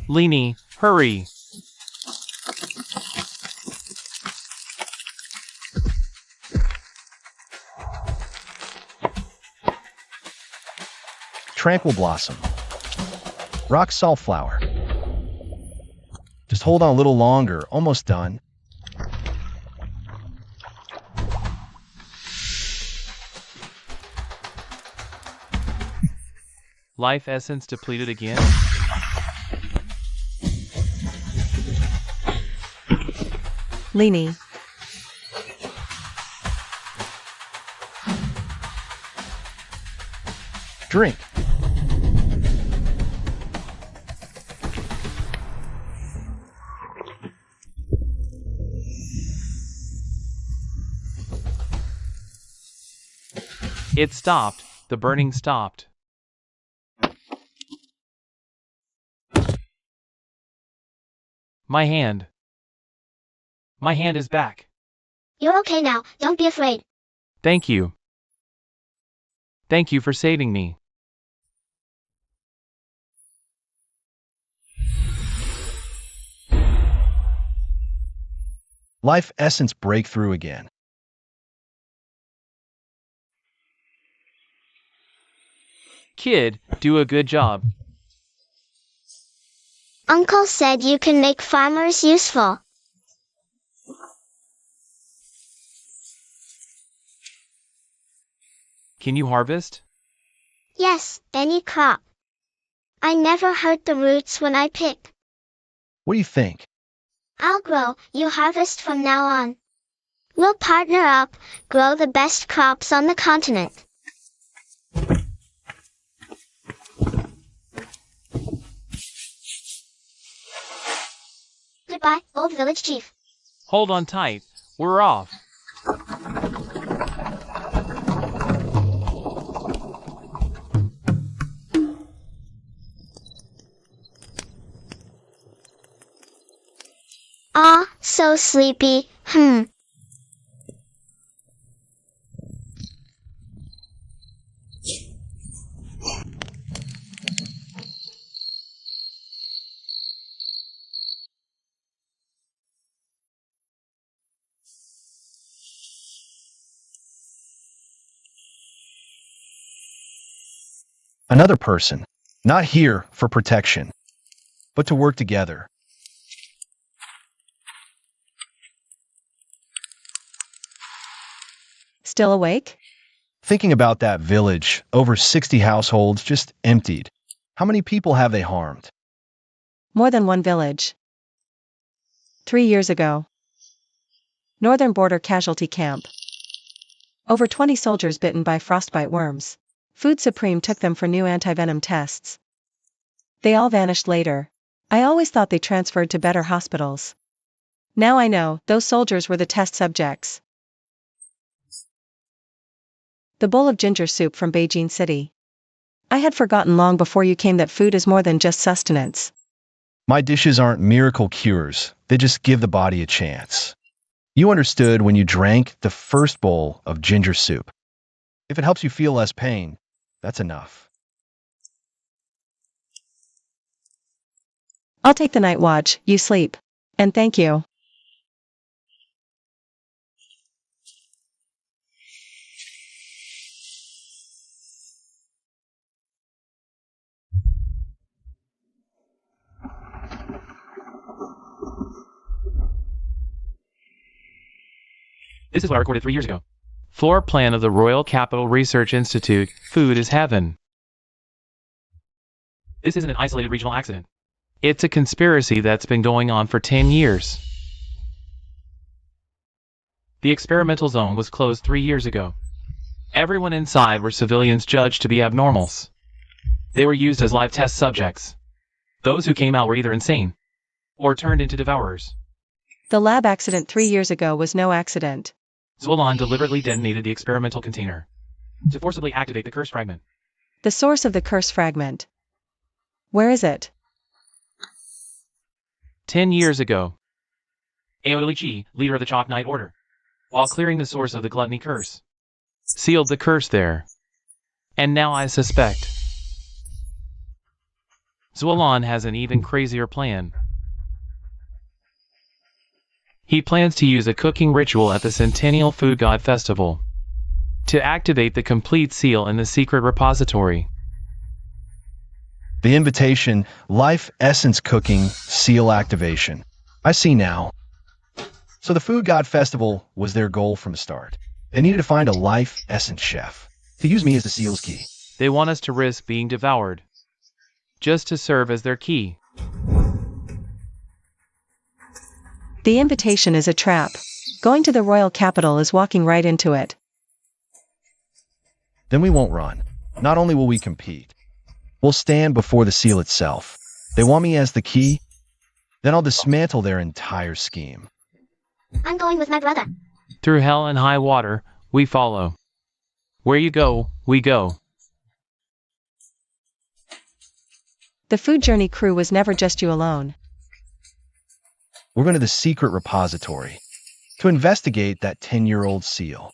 Lainey, hurry. Tranquil blossom. Rock salt flower. Just hold on a little longer. Almost done. Life essence depleted again? Leany. Drink. It stopped. The burning stopped. My hand. My hand is back. You're okay now, don't be afraid. Thank you. Thank you for saving me. Life essence breakthrough again. Kid, do a good job. Uncle said you can make farmers useful. Can you harvest? Yes, any crop. I never hurt the roots when I pick. What do you think? I'll grow, you harvest from now on. We'll partner up, grow the best crops on the continent. Goodbye, old village chief. Hold on tight. We're off. Ah, so sleepy, Another person, not here for protection, but to work together. Still awake? Thinking about that village, over 60 households just emptied. How many people have they harmed? More than one village. 3 years ago. Northern Border Casualty Camp. Over 20 soldiers bitten by frostbite worms. Food Supreme took them for new antivenom tests. They all vanished later. I always thought they transferred to better hospitals. Now I know, those soldiers were the test subjects. The bowl of ginger soup from Beijing City. I had forgotten long before you came that food is more than just sustenance. My dishes aren't miracle cures, they just give the body a chance. You understood when you drank the first bowl of ginger soup. If it helps you feel less pain, that's enough. I'll take the night watch, you sleep. And thank you. This is what I recorded 3 years ago. Floor plan of the Royal Capital Research Institute. Food is heaven. This isn't an isolated regional accident. It's a conspiracy that's been going on for 10 years. The experimental zone was closed 3 years ago. Everyone inside were civilians judged to be abnormals. They were used as live test subjects. Those who came out were either insane or turned into devourers. The lab accident 3 years ago was no accident. Zuolan deliberately detonated the experimental container to forcibly activate the curse fragment. The source of the curse fragment. Where is it? 10 years ago, Aodali Chi, leader of the Chalk Knight Order, while clearing the source of the gluttony curse, sealed the curse there. And now I suspect Zuolan has an even crazier plan. He plans to use a cooking ritual at the Centennial Food God Festival to activate the complete seal in the secret repository. The invitation, Life Essence Cooking, Seal Activation. I see now. So the Food God Festival was their goal from the start. They needed to find a Life Essence chef to use me as the seal's key. They want us to risk being devoured, just to serve as their key. The invitation is a trap. Going to the royal capital is walking right into it. Then we won't run. Not only will we compete, we'll stand before the seal itself. They want me as the key, then I'll dismantle their entire scheme. I'm going with my brother. Through hell and high water, we follow. Where you go, we go. The Food Journey crew was never just you alone. We're going to the secret repository to investigate that 10-year-old seal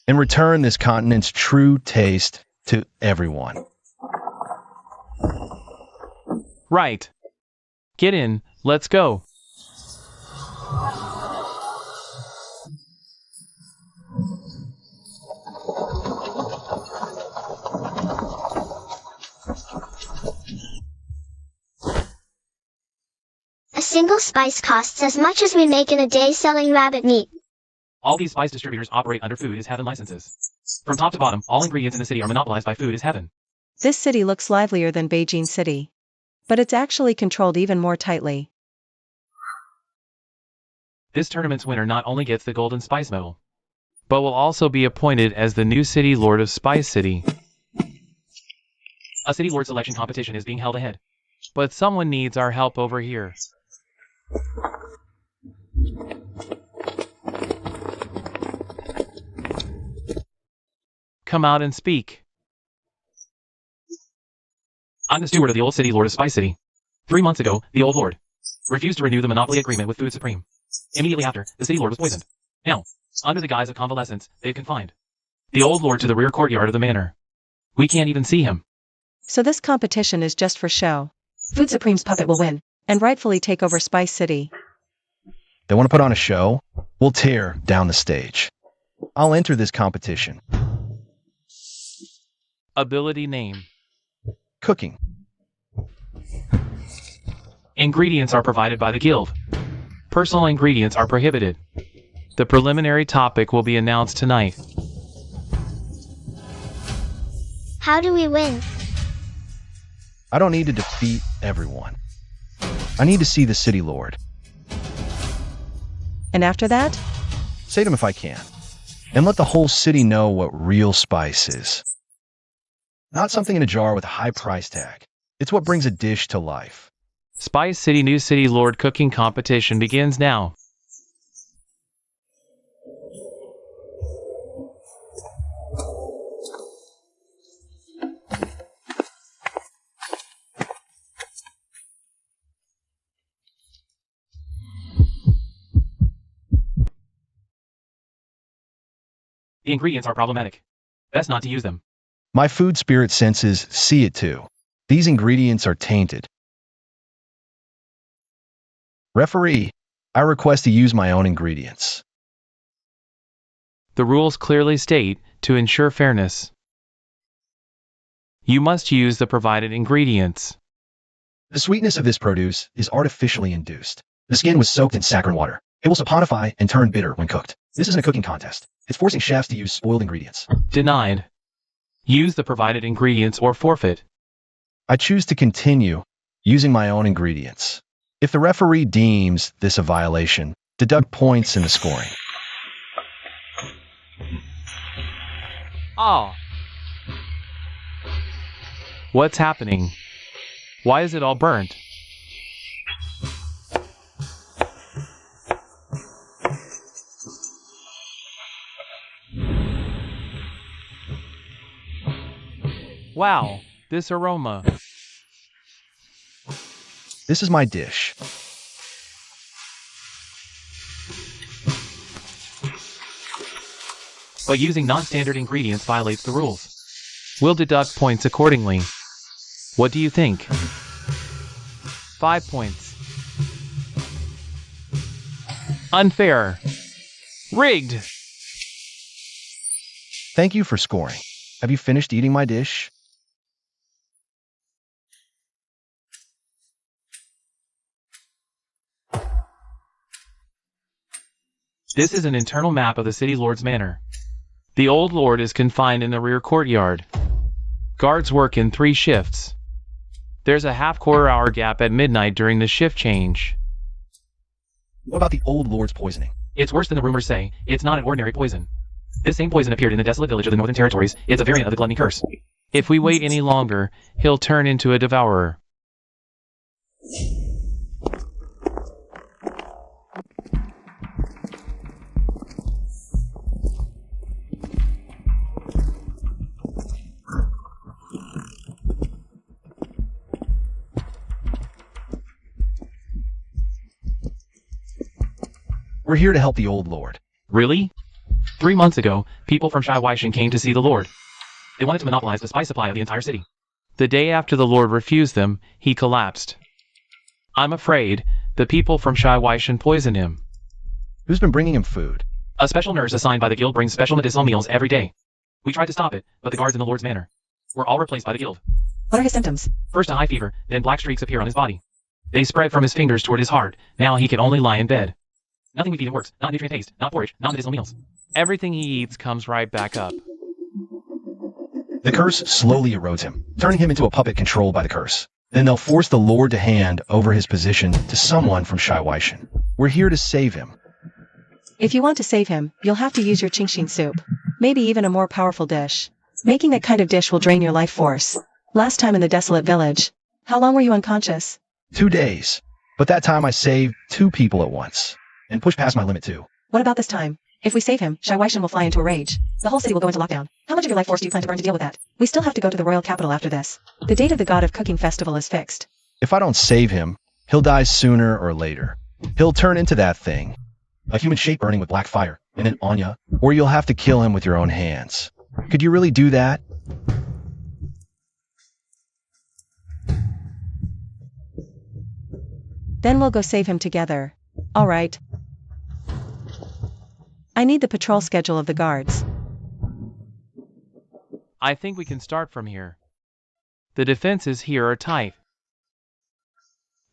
and return this continent's true taste to everyone. Right. Get in, let's go. A single spice costs as much as we make in a day selling rabbit meat. All these spice distributors operate under Food is Heaven licenses. From top to bottom, all ingredients in the city are monopolized by Food is Heaven. This city looks livelier than Beijing City. But it's actually controlled even more tightly. This tournament's winner not only gets the Golden Spice Medal, but will also be appointed as the new City Lord of Spice City. A City Lord selection competition is being held ahead. But someone needs our help over here. Come out and speak. I'm the steward of the old City Lord of Spice City. 3 months ago, the old Lord refused to renew the monopoly agreement with Food Supreme. Immediately after, the City Lord was poisoned. Now, under the guise of convalescence, they've confined the old Lord to the rear courtyard of the manor. We can't even see him. So this competition is just for show. Food Supreme's puppet will win, and rightfully take over Spice City. They want to put on a show? We'll tear down the stage. I'll enter this competition. Ability name. Cooking. Ingredients are provided by the guild. Personal ingredients are prohibited. The preliminary topic will be announced tonight. How do we win? I don't need to defeat everyone. I need to see the City Lord. And after that? Save him if I can. And let the whole city know what real spice is. Not something in a jar with a high price tag. It's what brings a dish to life. Spice City New City Lord Cooking Competition begins now. The ingredients are problematic. Best not to use them. My food spirit senses see it too. These ingredients are tainted. Referee, I request to use my own ingredients. The rules clearly state, to ensure fairness, you must use the provided ingredients. The sweetness of this produce is artificially induced. The skin was soaked in saccharine water. It will saponify and turn bitter when cooked. This isn't a cooking contest. It's forcing chefs to use spoiled ingredients. Denied. Use the provided ingredients or forfeit. I choose to continue using my own ingredients. If the referee deems this a violation, deduct points in the scoring. Ah. What's happening? Why is it all burnt? Wow, this aroma. This is my dish. But using non-standard ingredients violates the rules. We'll deduct points accordingly. What do you think? 5 points. Unfair. Rigged. Thank you for scoring. Have you finished eating my dish? This is an internal map of the city lord's manor. The old lord is confined in the rear courtyard. Guards work in 3 shifts. There's a half-quarter-hour gap at midnight during the shift change. What about the old lord's poisoning? It's worse than the rumors say. It's not an ordinary poison. This same poison appeared in the desolate village of the Northern Territories. It's a variant of the gluttony curse. If we wait any longer, he'll turn into a devourer. We're here to help the old lord. Really? 3 months ago, people from Shaiwaishan came to see the Lord. They wanted to monopolize the spice supply of the entire city. The day after the Lord refused them, he collapsed. I'm afraid the people from Shaiwaishan poisoned him. Who's been bringing him food? A special nurse assigned by the guild brings special medicinal meals every day. We tried to stop it, but the guards in the Lord's manor were all replaced by the guild. What are his symptoms? First a high fever, then black streaks appear on his body. They spread from his fingers toward his heart. Now he can only lie in bed. Nothing we feed him works. Not nutrient taste, not porridge, not medicinal meals. Everything he eats comes right back up. The curse slowly erodes him, turning him into a puppet controlled by the curse. Then they'll force the Lord to hand over his position to someone from Shaiwaishan. We're here to save him. If you want to save him, you'll have to use your Qingxin soup. Maybe even a more powerful dish. Making that kind of dish will drain your life force. Last time in the desolate village. How long were you unconscious? 2 days. But that time I saved 2 people at once. And pushed past my limit too. What about this time? If we save him, Shaiwaishan will fly into a rage. The whole city will go into lockdown. How much of your life force do you plan to burn to deal with that? We still have to go to the royal capital after this. The date of the God of Cooking festival is fixed. If I don't save him, he'll die sooner or later. He'll turn into that thing. A human shape burning with black fire in an Anya, or you'll have to kill him with your own hands. Could you really do that? Then we'll go save him together. All right. I need the patrol schedule of the guards. I think we can start from here. The defenses here are tight.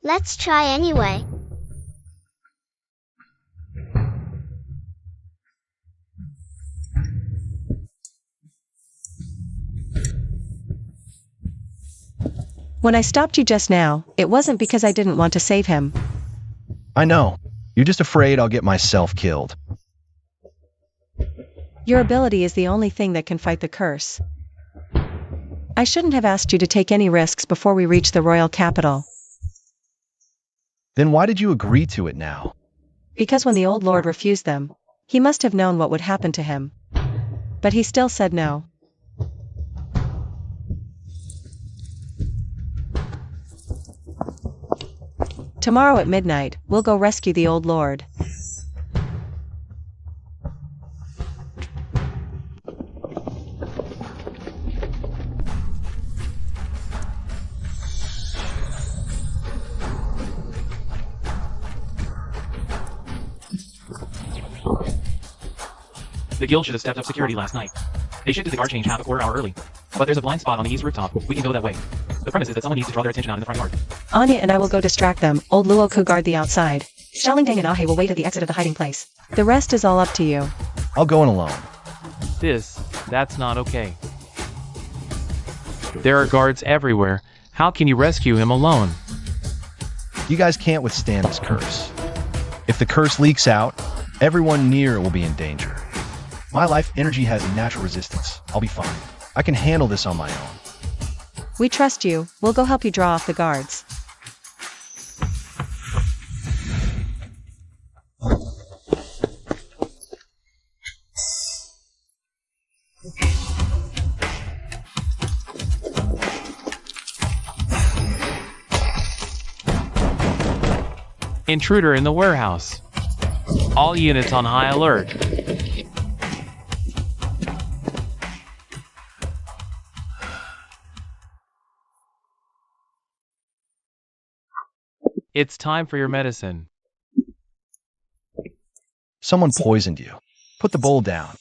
Let's try anyway. When I stopped you just now, it wasn't because I didn't want to save him. I know. You're just afraid I'll get myself killed. Your ability is the only thing that can fight the curse. I shouldn't have asked you to take any risks before we reach the royal capital. Then why did you agree to it now? Because when the old lord refused them, he must have known what would happen to him. But he still said no. Tomorrow at midnight, we'll go rescue the old lord. The guild should have stepped up security last night. They shifted the guard change half a quarter hour early. But there's a blind spot on the east rooftop. We can go that way. The premise is that someone needs to draw their attention out in the front yard. Anya and I will go distract them. Old Luo could guard the outside. Xiaolingdang and Ahe will wait at the exit of the hiding place. The rest is all up to you. I'll go in alone. That's not okay. There are guards everywhere. How can you rescue him alone? You guys can't withstand this curse. If the curse leaks out, everyone near it will be in danger. My life energy has natural resistance. I'll be fine. I can handle this on my own. We trust you. We'll go help you draw off the guards. Intruder in the warehouse. All units on high alert. It's time for your medicine. Someone poisoned you. Put the bowl down.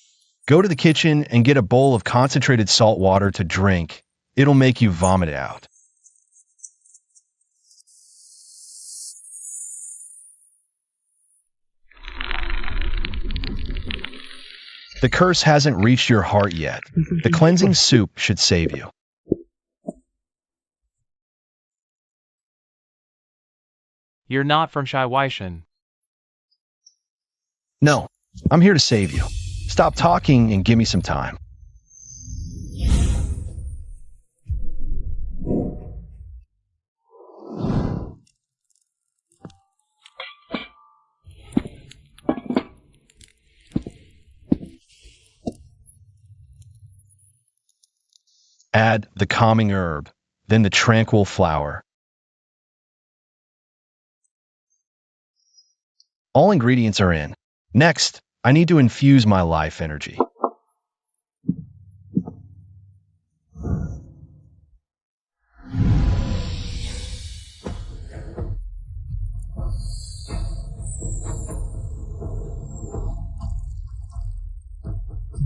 Go to the kitchen and get a bowl of concentrated salt water to drink. It'll make you vomit it out. The curse hasn't reached your heart yet. The cleansing soup should save you. You're not from Shaiwaishan. No, I'm here to save you. Stop talking and give me some time. Add the calming herb, then the tranquil flower. All ingredients are in. Next, I need to infuse my life energy.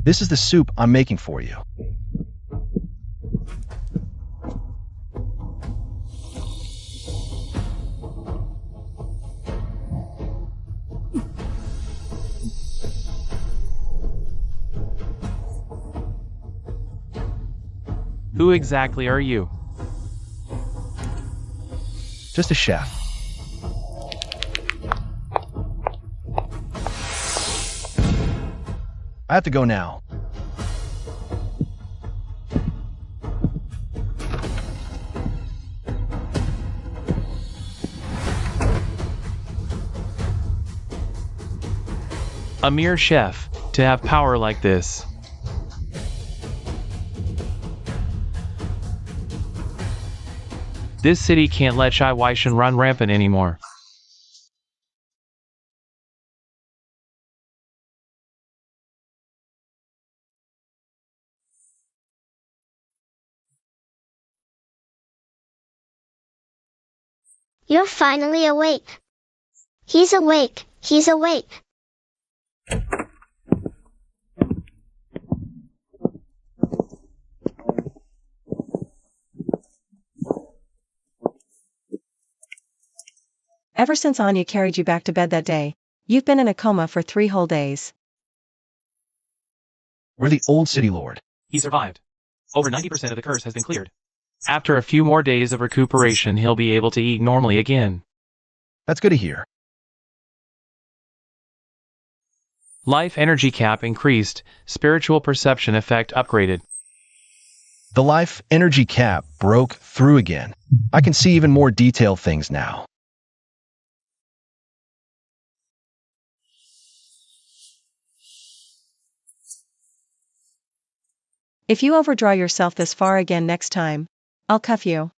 This is the soup I'm making for you. Who exactly are you? Just a chef. I have to go now. A mere chef, to have power like this. This city can't let Shaiwaishan run rampant anymore. You're finally awake. He's awake. He's awake. Ever since Anya carried you back to bed that day, you've been in a coma for 3 whole days. We're the old city lord. He survived. Over 90% of the curse has been cleared. After a few more days of recuperation, he'll be able to eat normally again. That's good to hear. Life energy cap increased, spiritual perception effect upgraded. The life energy cap broke through again. I can see even more detailed things now. If you overdraw yourself this far again next time, I'll cuff you.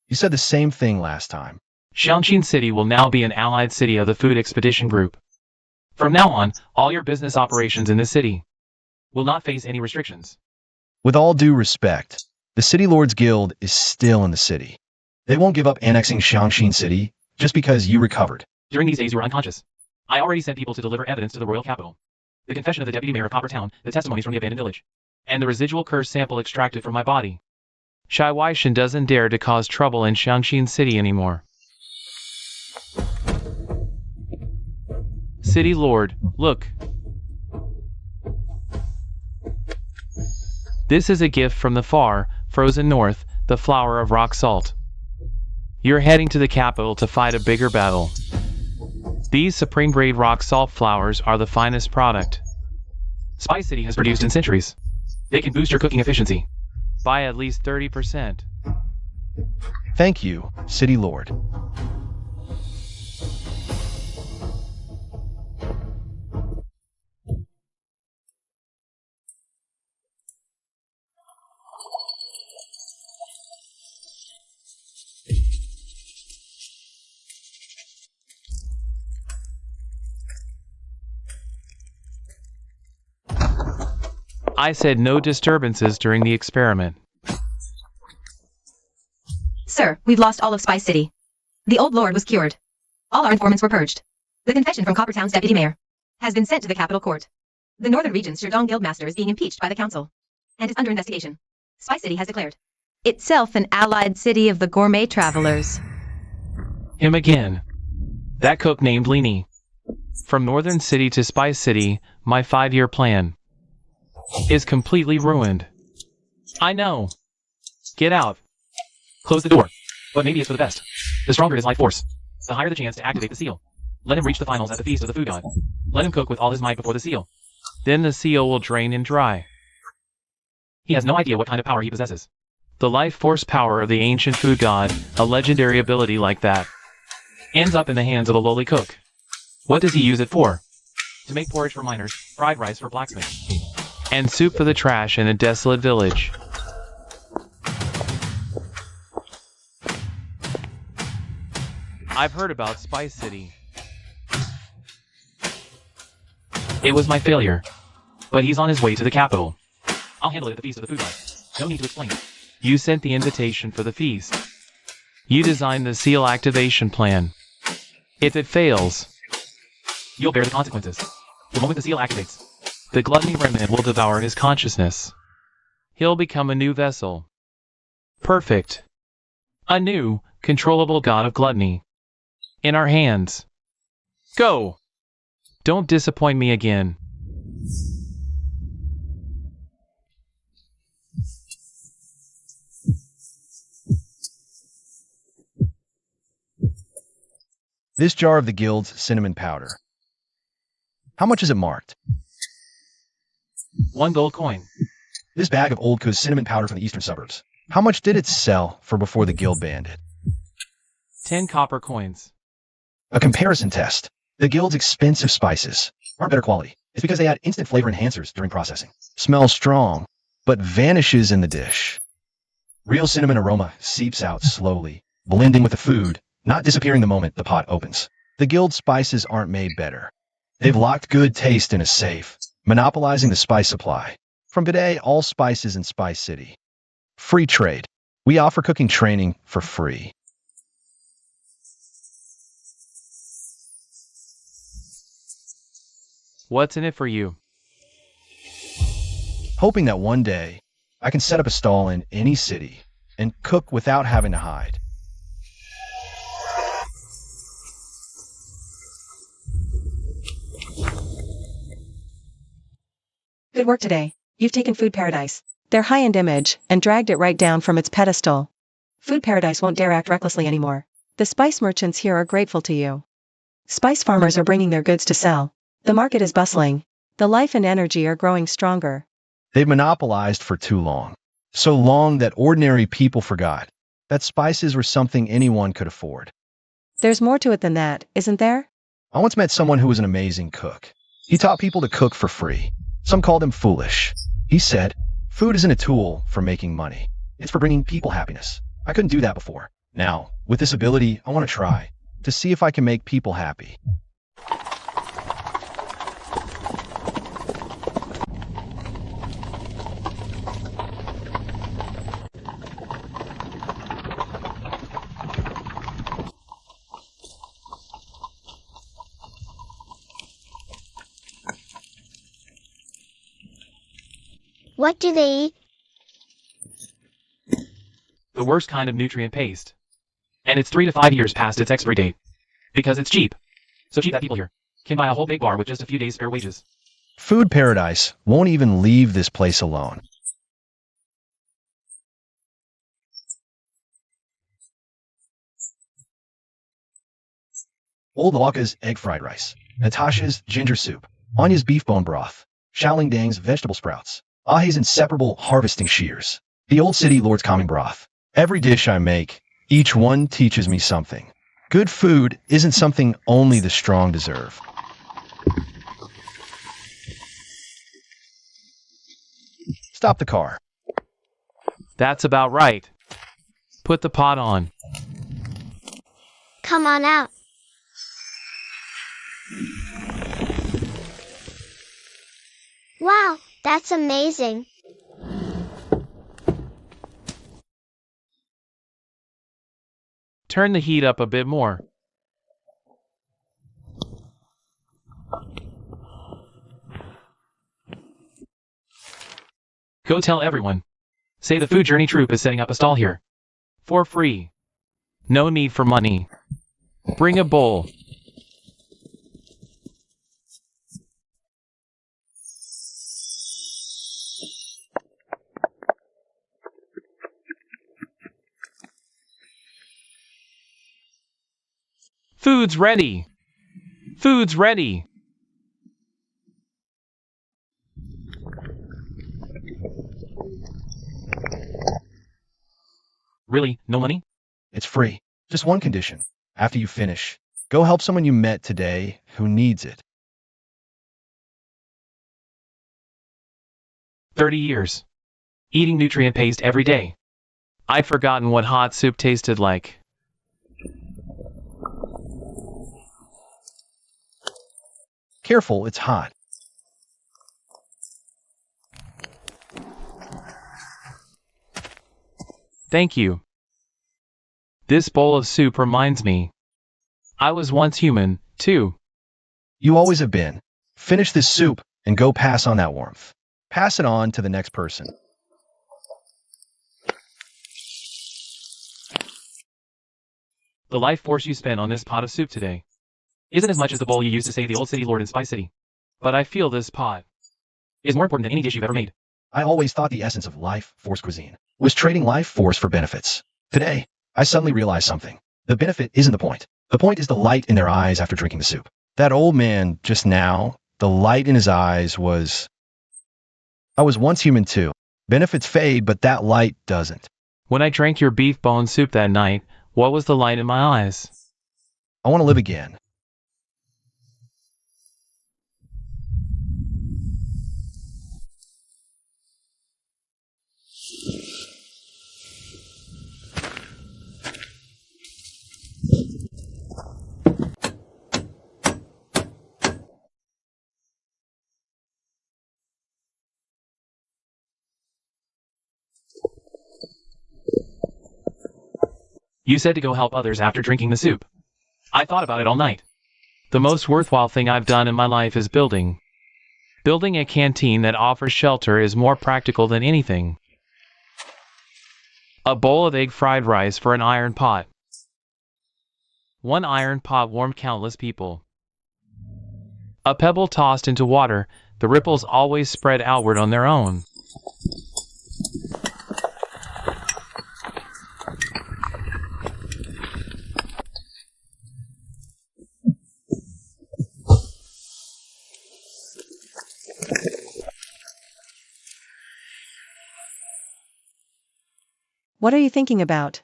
You said the same thing last time. Xiangqin City will now be an allied city of the Food Expedition Group. From now on, all your business operations in this city will not face any restrictions. With all due respect, the City Lords Guild is still in the city. They won't give up annexing Xiangqin City just because you recovered. During these days you were unconscious. I already sent people to deliver evidence to the royal capital. The confession of the deputy mayor of Copper Town, the testimonies from the abandoned village, and the residual curse sample extracted from my body. Shaiwaishan doesn't dare to cause trouble in Xiangqin City anymore. City Lord, look. This is a gift from the far, frozen north, the flower of rock salt. You're heading to the capital to fight a bigger battle. These supreme-grade rock salt flowers are the finest product Spice City has produced in centuries. They can boost your cooking efficiency by at least 30%. Thank you, City Lord. I said no disturbances during the experiment. Sir, we've lost all of Spice City. The old lord was cured. All our informants were purged. The confession from Coppertown's deputy mayor has been sent to the capital court. The Northern Region's Sherdong Guildmaster is being impeached by the council and is under investigation. Spice City has declared itself an allied city of the gourmet travelers. Him again. That cook named Leanie. From Northern City to Spice City, my 5-year plan is completely ruined. I know. Get out. Close the door. But maybe it's for the best. The stronger his life force, the higher the chance to activate the seal. Let him reach the finals at the feast of the food god. Let him cook with all his might before the seal. Then the seal will drain and dry. He has no idea what kind of power he possesses. The life force power of the ancient food god, a legendary ability like that, ends up in the hands of the lowly cook. What does he use it for? To make porridge for miners, fried rice for blacksmiths, and soup for the trash in a desolate village. I've heard about Spice City. It was my failure. But he's on his way to the capital. I'll handle it at the feast of the food god. No need to explain it. You sent the invitation for the feast. You designed the seal activation plan. If it fails, you'll bear the consequences. The moment the seal activates, the gluttony remnant will devour his consciousness. He'll become a new vessel. Perfect. A new, controllable god of gluttony. In our hands. Go! Don't disappoint me again. This jar of the guild's cinnamon powder. How much is it marked? 1 gold coin. This bag of old Kuz cinnamon powder from the eastern suburbs. How much did it sell for before the guild banned it? 10 copper coins. A comparison test. The guild's expensive spices aren't better quality. It's because they add instant flavor enhancers during processing. Smells strong, but vanishes in the dish. Real cinnamon aroma seeps out slowly, blending with the food, not disappearing the moment the pot opens. The guild spices aren't made better. They've locked good taste in a safe, monopolizing the spice supply. From today, all spices in Spice City. Free trade. We offer cooking training for free. What's in it for you? Hoping that one day, I can set up a stall in any city and cook without having to hide. Good work today. You've taken Food Paradise, their high-end image, and dragged it right down from its pedestal. Food Paradise won't dare act recklessly anymore. The spice merchants here are grateful to you. Spice farmers are bringing their goods to sell. The market is bustling. The life and energy are growing stronger. They've monopolized for too long. So long that ordinary people forgot that spices were something anyone could afford. There's more to it than that, isn't there? I once met someone who was an amazing cook. He taught people to cook for free. Some called him foolish. He said, food isn't a tool for making money. It's for bringing people happiness. I couldn't do that before. Now, with this ability, I want to try to see if I can make people happy. What do they eat? The worst kind of nutrient paste. And it's 3 to 5 years past its expiry date. Because it's cheap. So cheap that people here can buy a whole big bar with just a few days spare wages. Food Paradise won't even leave this place alone. Old Laka's egg fried rice, Natasha's ginger soup, Anya's beef bone broth, Xiaoling Dang's vegetable sprouts, Ahe's inseparable harvesting shears, the old city lord's calming broth. Every dish I make, each one teaches me something. Good food isn't something only the strong deserve. Stop the car. That's about right. Put the pot on. Come on out. Wow, that's amazing. Turn the heat up a bit more. Go tell everyone. Say the Food Journey Troupe is setting up a stall here. For free. No need for money. Bring a bowl. Food's ready! Food's ready! Really? No money? It's free. Just one condition. After you finish, go help someone you met today who needs it. 30 years. Eating nutrient paste every day. I'd forgotten what hot soup tasted like. Careful, it's hot. Thank you. This bowl of soup reminds me. I was once human, too. You always have been. Finish this soup and go pass on that warmth. Pass it on to the next person. The life force you spent on this pot of soup today isn't as much as the bowl you used to save the old city lord in Spice City. But I feel this pot is more important than any dish you've ever made. I always thought the essence of life force cuisine was trading life force for benefits. Today, I suddenly realized something. The benefit isn't the point. The point is the light in their eyes after drinking the soup. That old man just now, the light in his eyes was... I was once human too. Benefits fade, but that light doesn't. When I drank your beef bone soup that night, what was the light in my eyes? I want to live again. You said to go help others after drinking the soup. I thought about it all night. The most worthwhile thing I've done in my life is building. Building a canteen that offers shelter is more practical than anything. A bowl of egg fried rice for an iron pot. One iron pot warmed countless people. A pebble tossed into water, the ripples always spread outward on their own. What are you thinking about?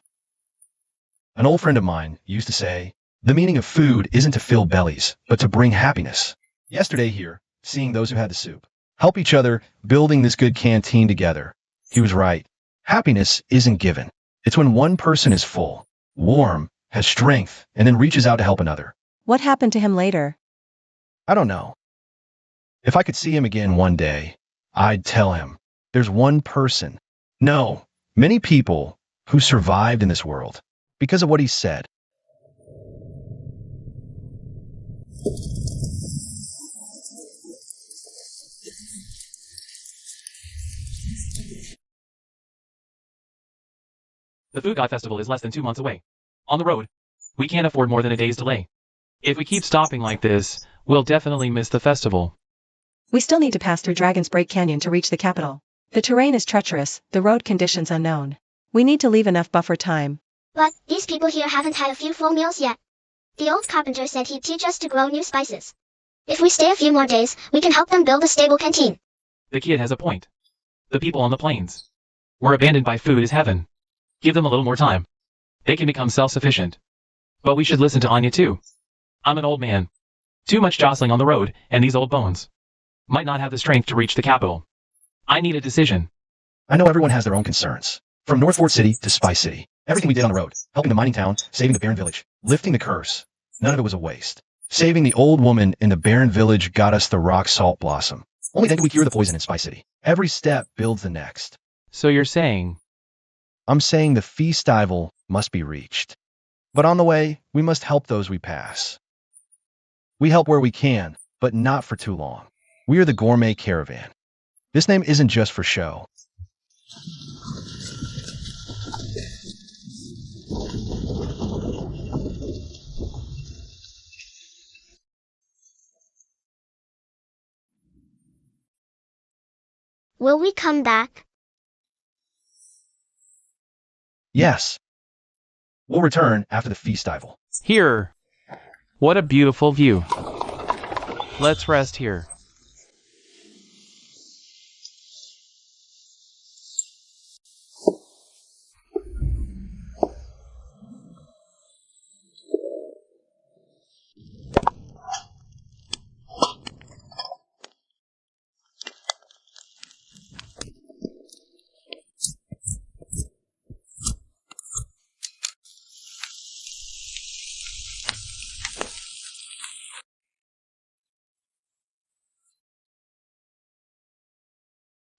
An old friend of mine used to say, the meaning of food isn't to fill bellies, but to bring happiness. Yesterday here, seeing those who had the soup, help each other, building this good canteen together. He was right. Happiness isn't given. It's when one person is full, warm, has strength, and then reaches out to help another. What happened to him later? I don't know. If I could see him again one day, I'd tell him, there's one person, no, many people who survived in this world because of what he said. The Food God Festival is less than 2 months away. On the road, we can't afford more than a day's delay. If we keep stopping like this, we'll definitely miss the festival. We still need to pass through Dragon's Break Canyon to reach the capital. The terrain is treacherous, the road conditions unknown. We need to leave enough buffer time. But these people here haven't had a few full meals yet. The old carpenter said he'd teach us to grow new spices. If we stay a few more days, we can help them build a stable canteen. The kid has a point. The people on the plains were abandoned by food is heaven. Give them a little more time. They can become self-sufficient. But we should listen to Anya too. I'm an old man. Too much jostling on the road, and these old bones might not have the strength to reach the capital. I need a decision. I know everyone has their own concerns. From North Fort City to Spice City. Everything we did on the road, helping the mining town, saving the barren village, lifting the curse. None of it was a waste. Saving the old woman in the barren village got us the rock salt blossom. Only then can we cure the poison in Spice City. Every step builds the next. So you're saying... I'm saying the festival must be reached. But on the way, we must help those we pass. We help where we can, but not for too long. We are the Gourmet Caravan. This name isn't just for show. Will we come back? Yes. We'll return after the festival. Here. What a beautiful view. Let's rest here.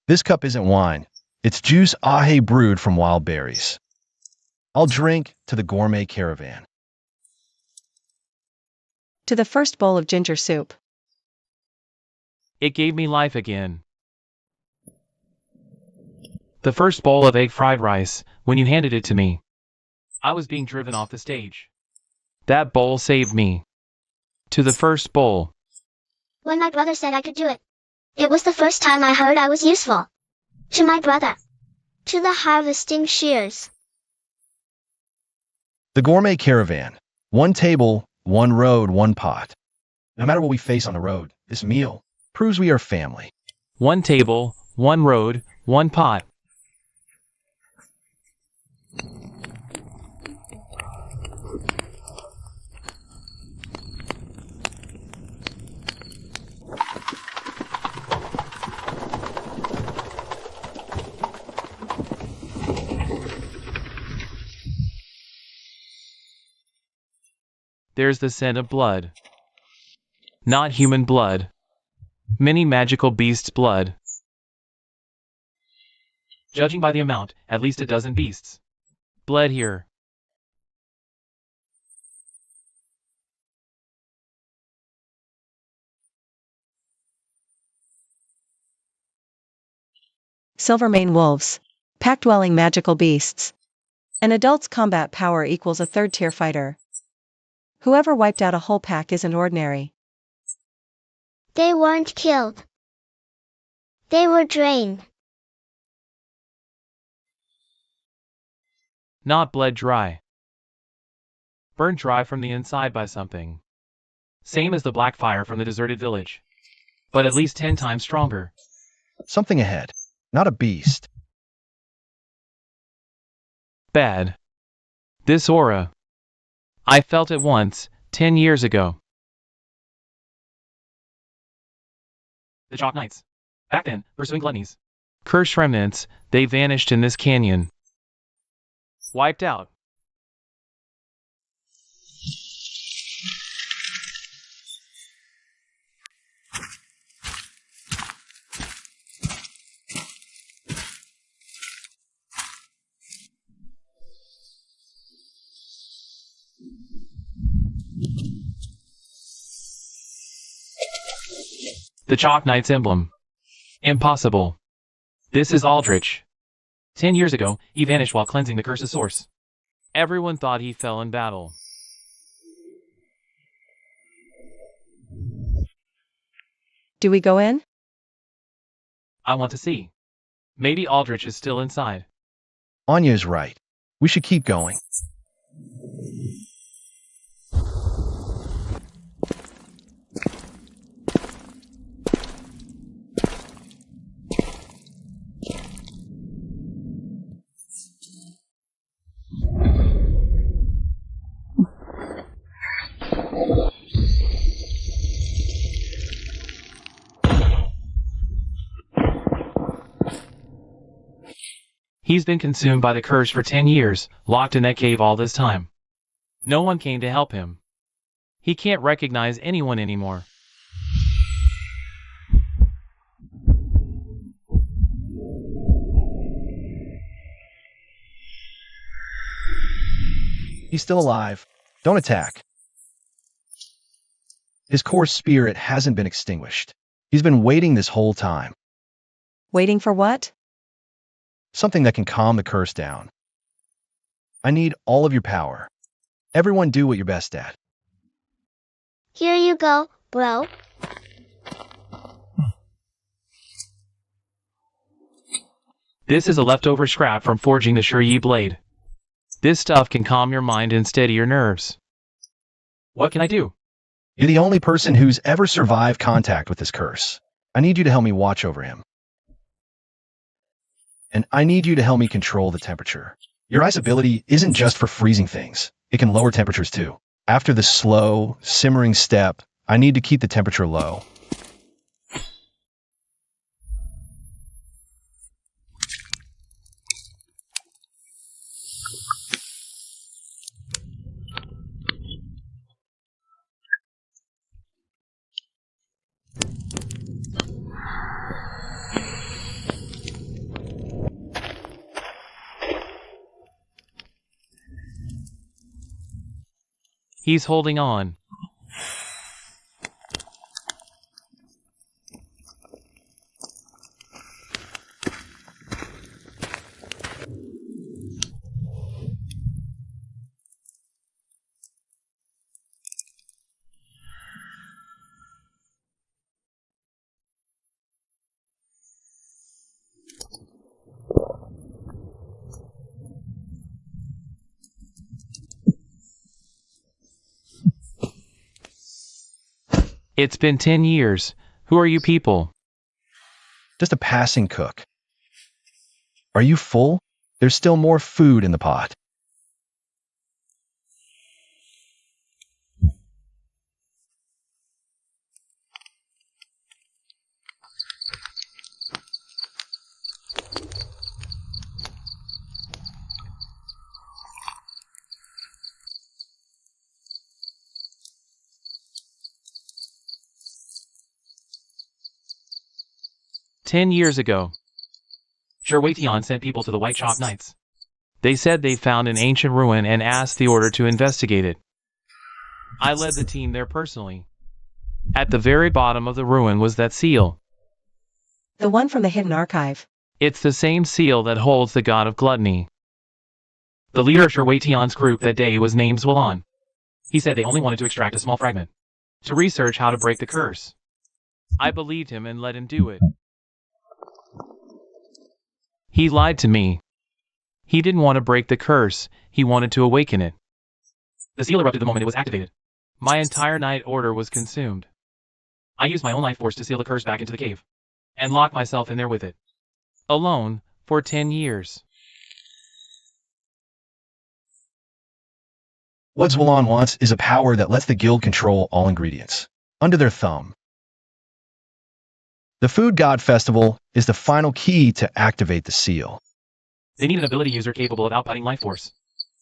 This cup isn't wine. It's juice ahe brewed from wild berries. I'll drink to the gourmet caravan. To the first bowl of ginger soup. It gave me life again. The first bowl of egg fried rice, when you handed it to me. I was being driven off the stage. That bowl saved me. To the first bowl. When my brother said I could do it. It was the first time I heard I was useful. To my brother. To the harvesting shears. The gourmet caravan. One table, one road, one pot. No matter what we face on the road, this meal proves we are family. One table, one road, one pot. There's the scent of blood. Not human blood. Many magical beasts' blood. Judging by the amount, at least a dozen beasts bled here. Silvermane wolves. Pack-dwelling magical beasts. An adult's combat power equals a third-tier fighter. Whoever wiped out a whole pack isn't ordinary. They weren't killed. They were drained. Not bled dry. Burned dry from the inside by something. Same as the black fire from the deserted village. But at least 10 times stronger. Something ahead. Not a beast. Bad. This aura. I felt it once, 10 years ago. The Chalk Knights. Back then, pursuing gluttonies. Cursed remnants, they vanished in this canyon. Wiped out. The Chalk Knight's emblem. Impossible. This is Aldrich. 10 years ago, he vanished while cleansing the curse's source. Everyone thought he fell in battle. Do we go in? I want to see. Maybe Aldrich is still inside. Anya's right. We should keep going. He's been consumed by the curse for 10 years, locked in that cave all this time. No one came to help him. He can't recognize anyone anymore. He's still alive. Don't attack. His core spirit hasn't been extinguished. He's been waiting this whole time. Waiting for what? Something that can calm the curse down. I need all of your power. Everyone do what you're best at. Here you go, bro. This is a leftover scrap from forging the Shuri blade. This stuff can calm your mind and steady your nerves. What can I do? You're the only person who's ever survived contact with this curse. I need you to help me watch over him. And I need you to help me control the temperature. Your ice ability isn't just for freezing things. It can lower temperatures too. After the slow, simmering step, I need to keep the temperature low. He's holding on. It's been 10 years. Who are you people? Just a passing cook. Are you full? There's still more food in the pot. "10 years ago, Sherwatian sent people to the White Chalk Knights. They said they found an ancient ruin and asked the order to investigate it. I led the team there personally. At the very bottom of the ruin was that seal. The one from the hidden archive. It's the same seal that holds the god of gluttony. The leader of Sherwatian's group that day was named Zwillan. He said they only wanted to extract a small fragment to research how to break the curse. I believed him and let him do it. He lied to me. He didn't want to break the curse, he wanted to awaken it. The seal erupted the moment it was activated. My entire night order was consumed. I used my own life force to seal the curse back into the cave, and locked myself in there with it. Alone, for 10 years. What Zwillan wants is a power that lets the guild control all ingredients under their thumb. The Food God Festival is the final key to activate the seal. They need an ability user capable of outputting life force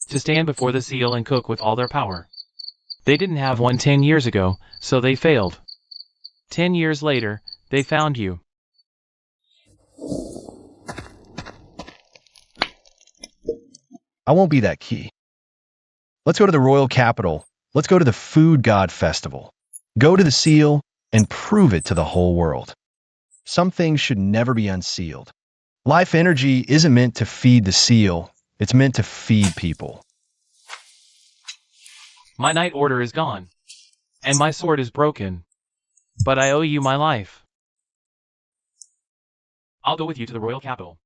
to stand before the seal and cook with all their power. They didn't have one 10 years ago, so they failed. 10 years later, they found you. I won't be that key. Let's go to the royal capital. Let's go to the Food God Festival. Go to the seal and prove it to the whole world. Some things should never be unsealed. Life energy isn't meant to feed the seal. It's meant to feed people. My night order is gone, and my sword is broken, but I owe you my life. I'll go with you to the royal capital.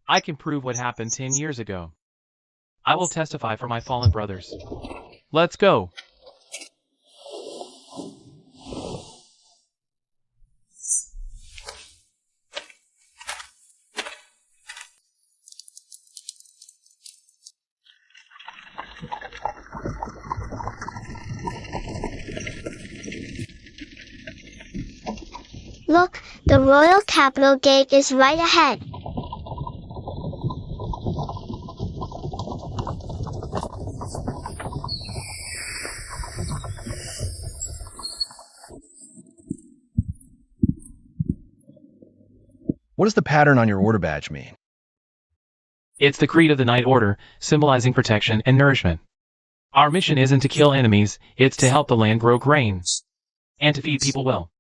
I can prove what happened 10 years ago. I will testify for my fallen brothers. Let's go. Look, the royal capital gate is right ahead. What does the pattern on your order badge mean? It's the creed of the Night Order, symbolizing protection and nourishment. Our mission isn't to kill enemies, it's to help the land grow grain, and to feed people well.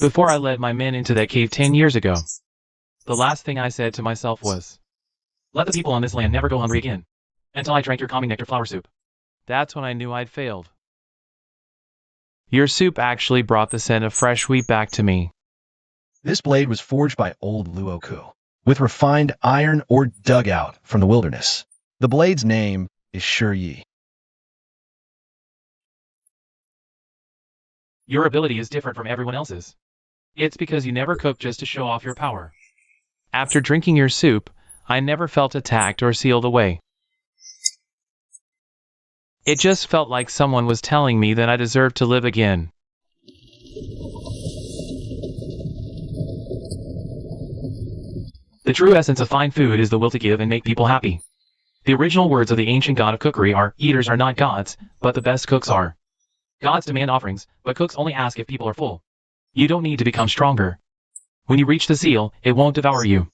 Before I led my men into that cave 10 years ago, the last thing I said to myself was, let the people on this land never go hungry again, until I drank your calming nectar flower soup. That's when I knew I'd failed. Your soup actually brought the scent of fresh wheat back to me. This blade was forged by old Luoku, with refined iron ore dug out from the wilderness. The blade's name is Yi. Your ability is different from everyone else's. It's because you never cook just to show off your power. After drinking your soup, I never felt attacked or sealed away. It just felt like someone was telling me that I deserved to live again. The true essence of fine food is the will to give and make people happy. The original words of the ancient god of cookery are, "Eaters are not gods, but the best cooks are." Gods demand offerings, but cooks only ask if people are full. You don't need to become stronger. When you reach the seal, it won't devour you.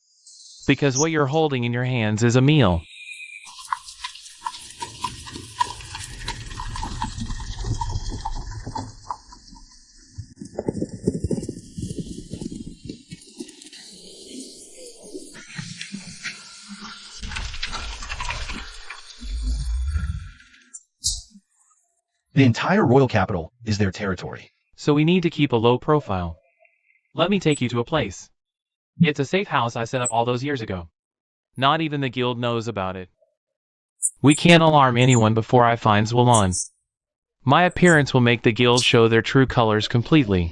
Because what you're holding in your hands is a meal. The entire royal capital is their territory. So we need to keep a low profile. Let me take you to a place. It's a safe house I set up all those years ago. Not even the guild knows about it. We can't alarm anyone before I find Zwalon. My appearance will make the guild show their true colors completely.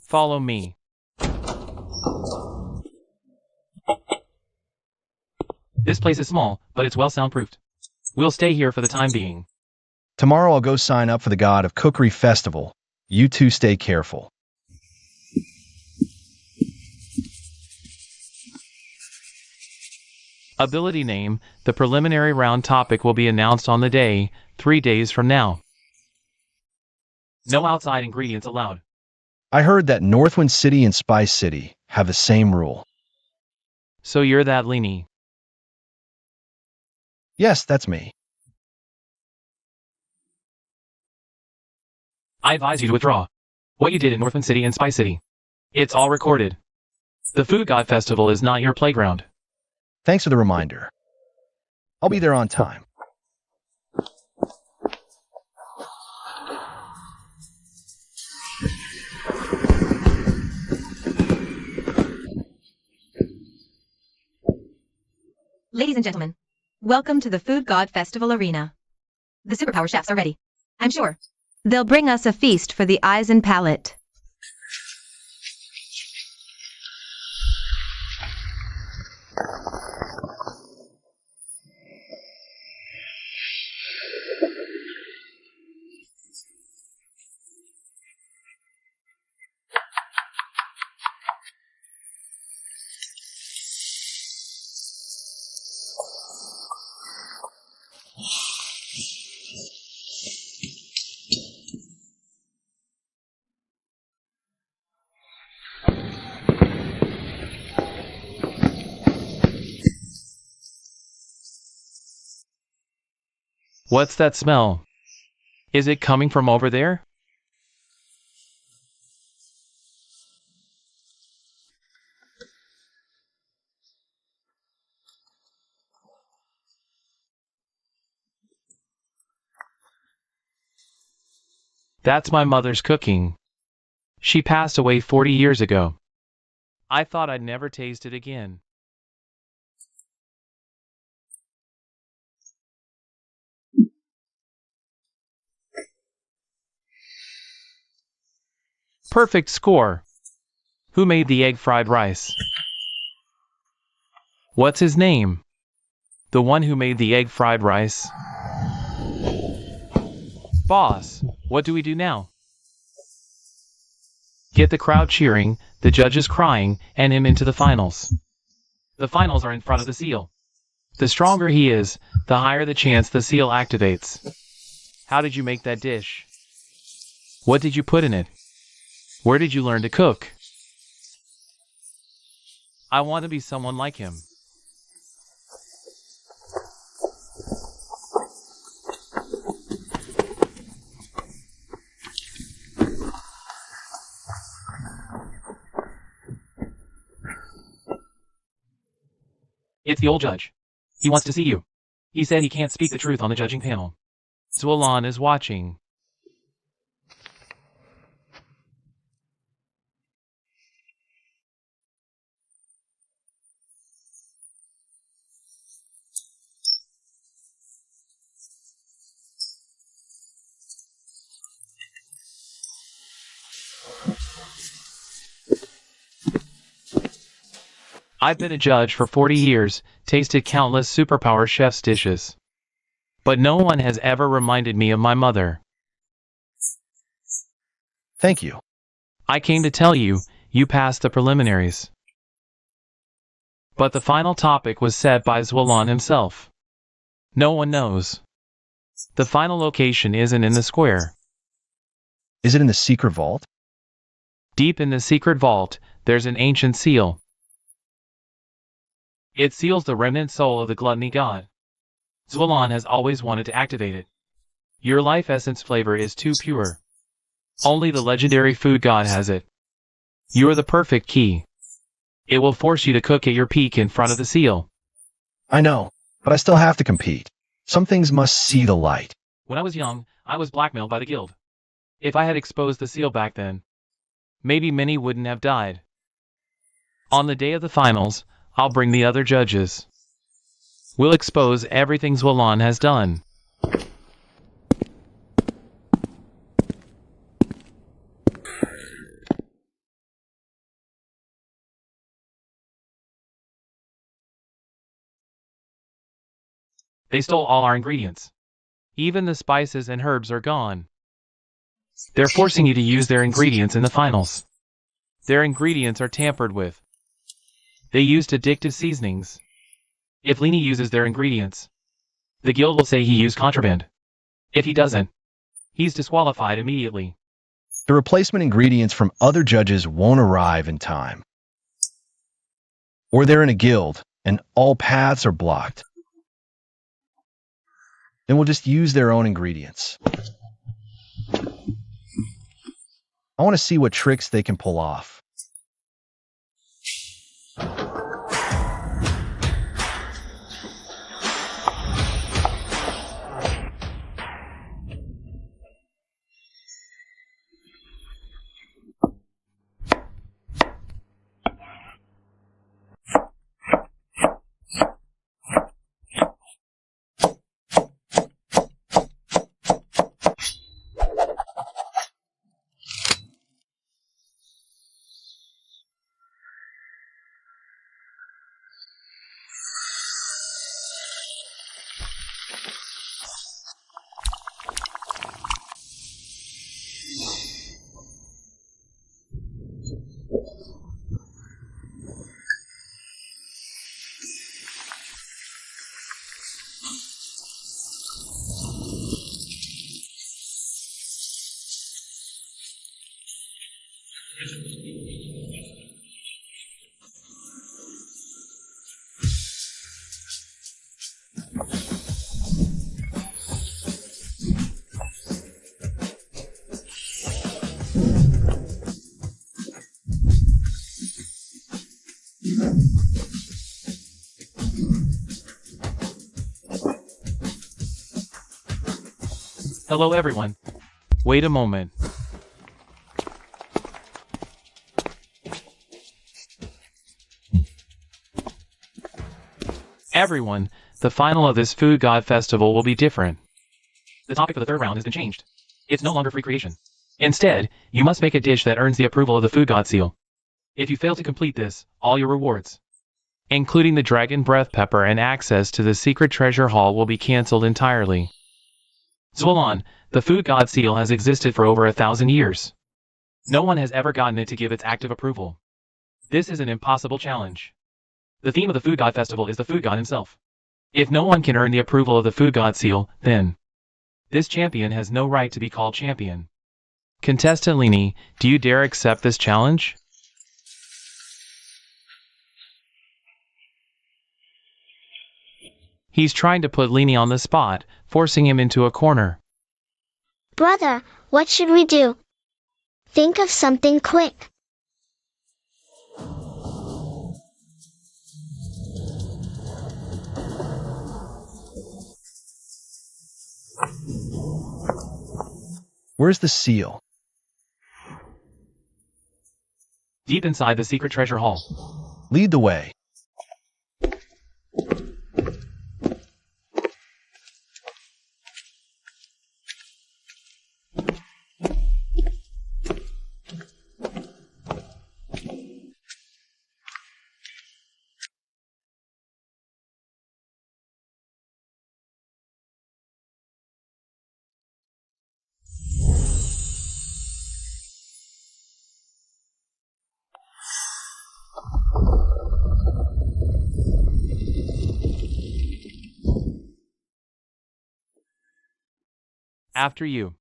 Follow me. This place is small, but it's well soundproofed. We'll stay here for the time being. Tomorrow I'll go sign up for the God of Cookery Festival. You two stay careful. Ability name, the preliminary round topic will be announced on the day, 3 days from now. No outside ingredients allowed. I heard that Northwind City and Spice City have the same rule. So you're that Leany. Yes, that's me. I advise you to withdraw. What you did in Northwind City and Spice City. It's all recorded. The Food God Festival is not your playground. Thanks for the reminder. I'll be there on time. Ladies and gentlemen, welcome to the Food God Festival Arena. The superpower chefs are ready. I'm sure they'll bring us a feast for the eyes and palate. What's that smell? Is it coming from over there? That's my mother's cooking. She passed away 40 years ago. I thought I'd never taste it again. Perfect score. Who made the egg fried rice? What's his name? The one who made the egg fried rice. Boss, what do we do now? Get the crowd cheering, the judges crying, and him into the finals. The finals are in front of the seal. The stronger he is, the higher the chance the seal activates. How did you make that dish? What did you put in it? Where did you learn to cook? I want to be someone like him. It's the old judge. He wants to see you. He said he can't speak the truth on the judging panel. Zwalon is watching. I've been a judge for 40 years, tasted countless superpower chef's dishes. But no one has ever reminded me of my mother. Thank you. I came to tell you, you passed the preliminaries. But the final topic was set by Zwolon himself. No one knows. The final location isn't in the square. Is it in the secret vault? Deep in the secret vault, there's an ancient seal. It seals the remnant soul of the gluttony god. Zwolon has always wanted to activate it. Your life essence flavor is too pure. Only the legendary food god has it. You are the perfect key. It will force you to cook at your peak in front of the seal. I know, but I still have to compete. Some things must see the light. When I was young, I was blackmailed by the guild. If I had exposed the seal back then, maybe many wouldn't have died. On the day of the finals, I'll bring the other judges. We'll expose everything Zwolon has done. They stole all our ingredients. Even the spices and herbs are gone. They're forcing you to use their ingredients in the finals. Their ingredients are tampered with. They used addictive seasonings. If Lini uses their ingredients, the guild will say he used contraband. If he doesn't, he's disqualified immediately. The replacement ingredients from other judges won't arrive in time. Or they're in a guild, and all paths are blocked. Then we'll just use their own ingredients. I want to see what tricks they can pull off. Hello everyone. Wait a moment. Everyone, the final of this Food God Festival will be different. The topic of the third round has been changed. It's no longer free creation. Instead, you must make a dish that earns the approval of the Food God seal. If you fail to complete this, all your rewards, including the Dragon Breath Pepper and access to the secret treasure hall, will be cancelled entirely. Zwolon, the Food God seal has existed for over 1,000 years. No one has ever gotten it to give its active approval. This is an impossible challenge. The theme of the Food God Festival is the Food God himself. If no one can earn the approval of the Food God seal, then this champion has no right to be called champion. Contestant Lini, do you dare accept this challenge? He's trying to put Lini on the spot, forcing him into a corner. Brother, what should we do? Think of something quick. Where's the seal? Deep inside the secret treasure hall. Lead the way. After you.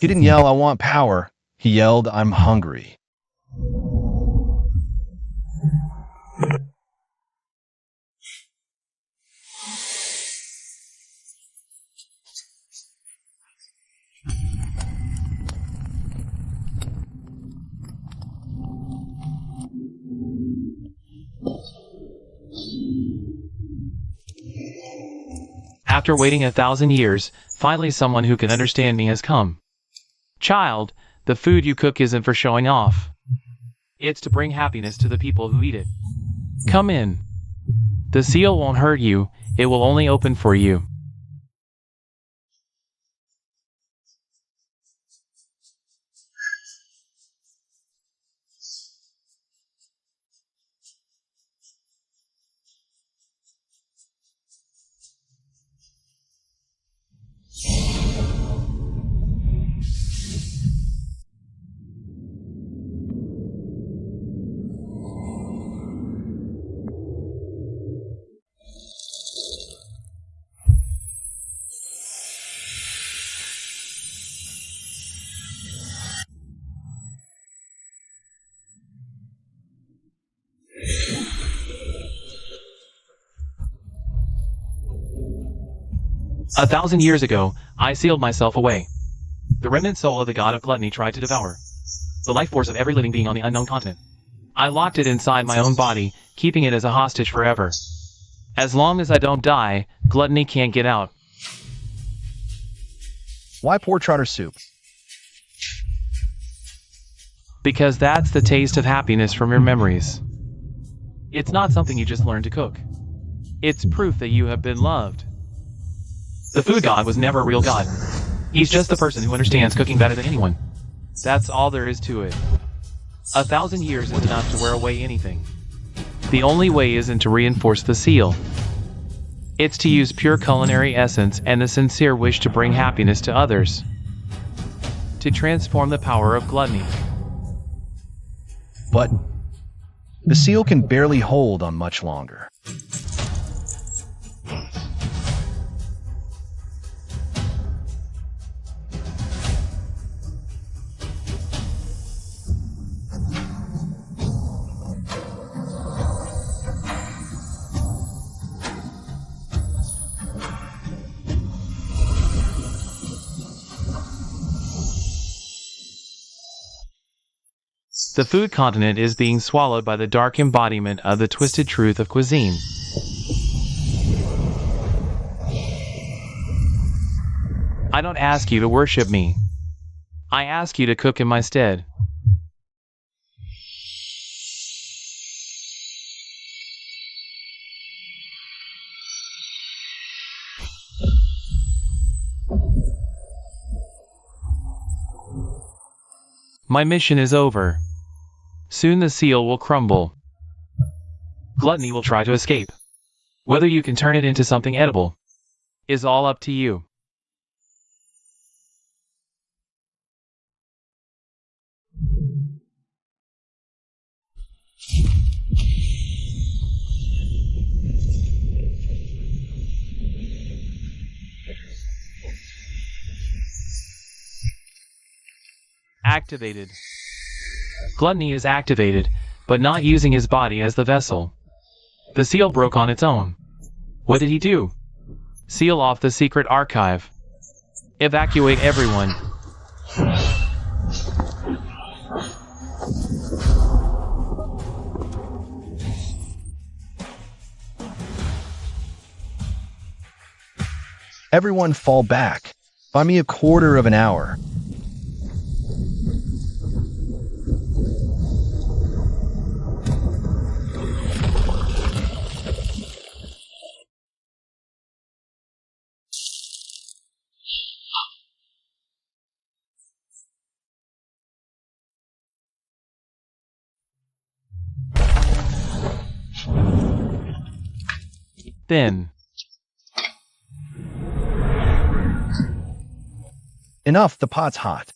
He didn't yell, "I want power." He yelled, "I'm hungry." After waiting 1,000 years, finally someone who can understand me has come. Child, the food you cook isn't for showing off. It's to bring happiness to the people who eat it. Come in. The seal won't hurt you, it will only open for you. A 1,000 years ago, I sealed myself away. The remnant soul of the god of gluttony tried to devour the life force of every living being on the unknown continent. I locked it inside my own body, keeping it as a hostage forever. As long as I don't die, gluttony can't get out. Why pour trotter soup? Because that's the taste of happiness from your memories. It's not something you just learn to cook. It's proof that you have been loved. The food god was never a real god. He's just the person who understands cooking better than anyone. That's all there is to it. 1,000 years is enough to wear away anything. The only way isn't to reinforce the seal. It's to use pure culinary essence and the sincere wish to bring happiness to others. To transform the power of gluttony. But the seal can barely hold on much longer. The food continent is being swallowed by the dark embodiment of the twisted truth of cuisine. I don't ask you to worship me. I ask you to cook in my stead. My mission is over. Soon the seal will crumble. Gluttony will try to escape. Whether you can turn it into something edible is all up to you. Activated. Gluttony is activated, but not using his body as the vessel. The seal broke on its own. What did he do? Seal off the secret archive. Evacuate everyone. Everyone fall back. Buy me a quarter of an hour. Then, Enough, the pot's hot.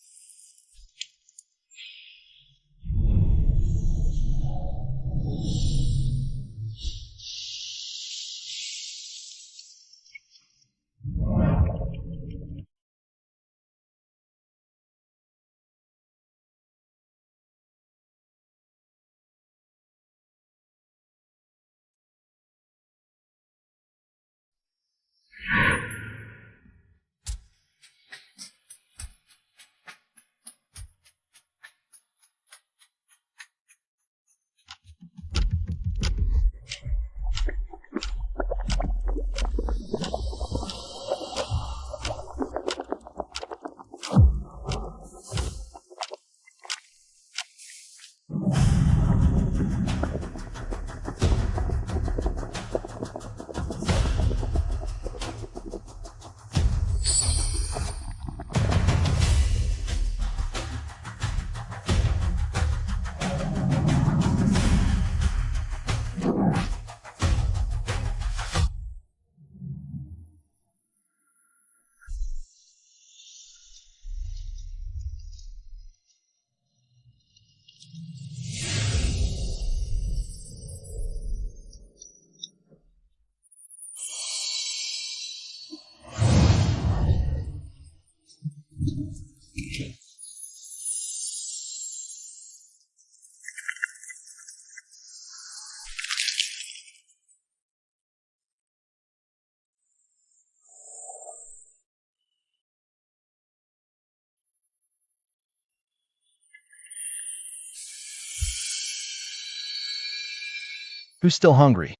Who's still hungry?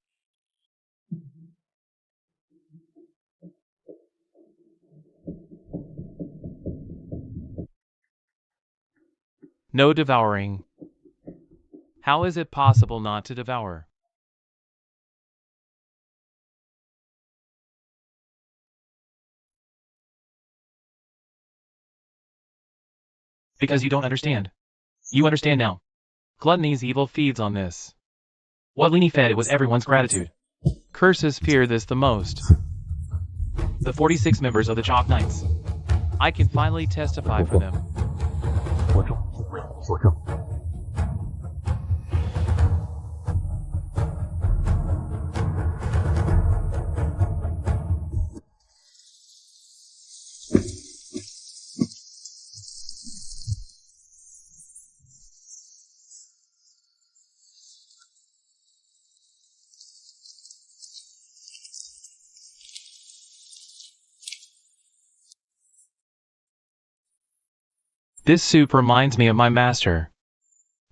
no devouring. How is it possible not to devour? Because you don't understand. You understand now. Gluttony's evil feeds on this. What Lenny fed it was everyone's gratitude. Curses fear this the most. The 46 members of the Chalk Knights. I can finally testify for them. This soup reminds me of my master.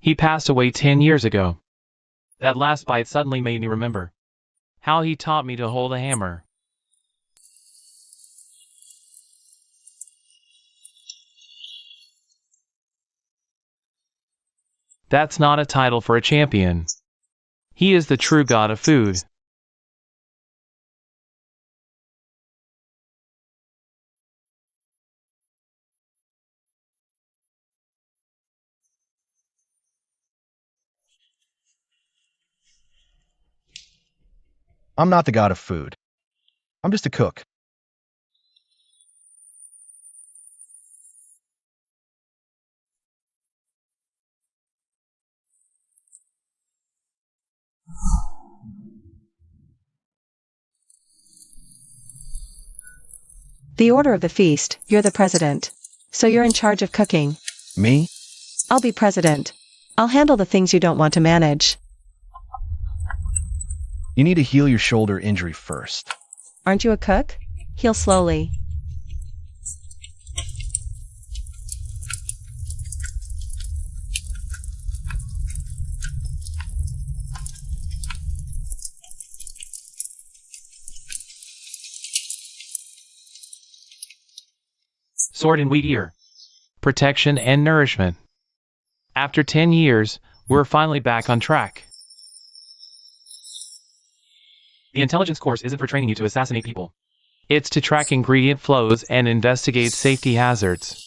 He passed away 10 years ago. That last bite suddenly made me remember how he taught me to hold a hammer. That's not a title for a champion. He is the true god of food. I'm not the god of food. I'm just a cook. The order of the feast, you're the president. So you're in charge of cooking. Me? I'll be president. I'll handle the things you don't want to manage. You need to heal your shoulder injury first. Aren't you a cook? Heal slowly. Sword and wheat ear. Protection and nourishment. After 10 years, we're finally back on track. The intelligence course isn't for training you to assassinate people. It's to track ingredient flows and investigate safety hazards.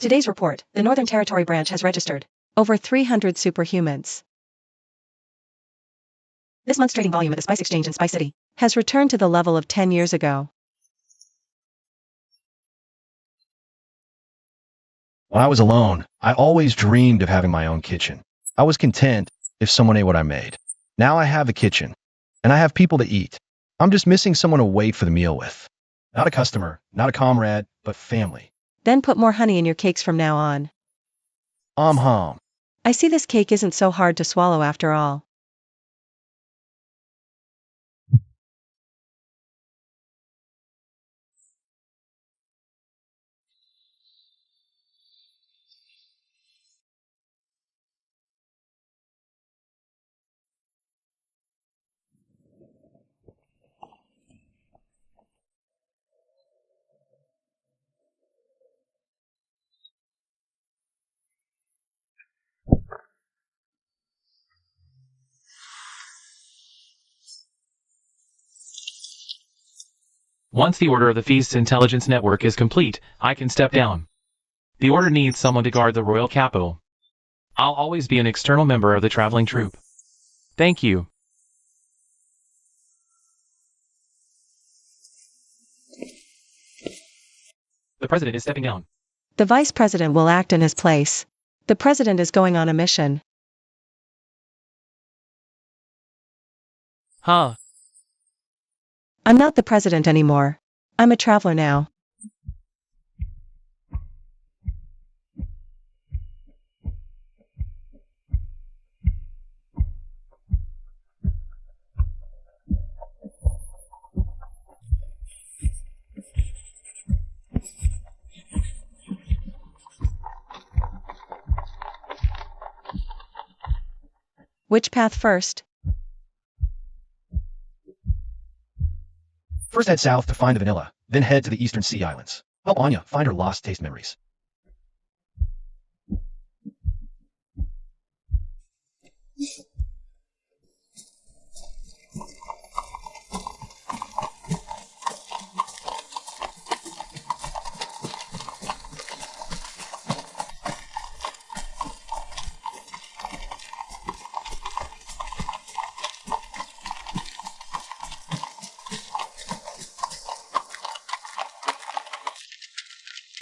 Today's report, the Northern Territory branch has registered over 300 superhumans. This month's trading volume at the Spice Exchange in Spice City has returned to the level of 10 years ago. When I was alone, I always dreamed of having my own kitchen. I was content if someone ate what I made. Now I have a kitchen, and I have people to eat. I'm just missing someone to wait for the meal with. Not a customer, not a comrade, but family. Then put more honey in your cakes from now on. Hum. I see this cake isn't so hard to swallow after all. Once the order of the Feast's intelligence network is complete, I can step down. The order needs someone to guard the royal capital. I'll always be an external member of the traveling troupe. Thank you. The president is stepping down. The vice president will act in his place. The president is going on a mission. Huh. I'm not the president anymore. I'm a traveler now. Which path first? First head south to find the vanilla, then head to the Eastern Sea Islands. Help Anya find her lost taste memories.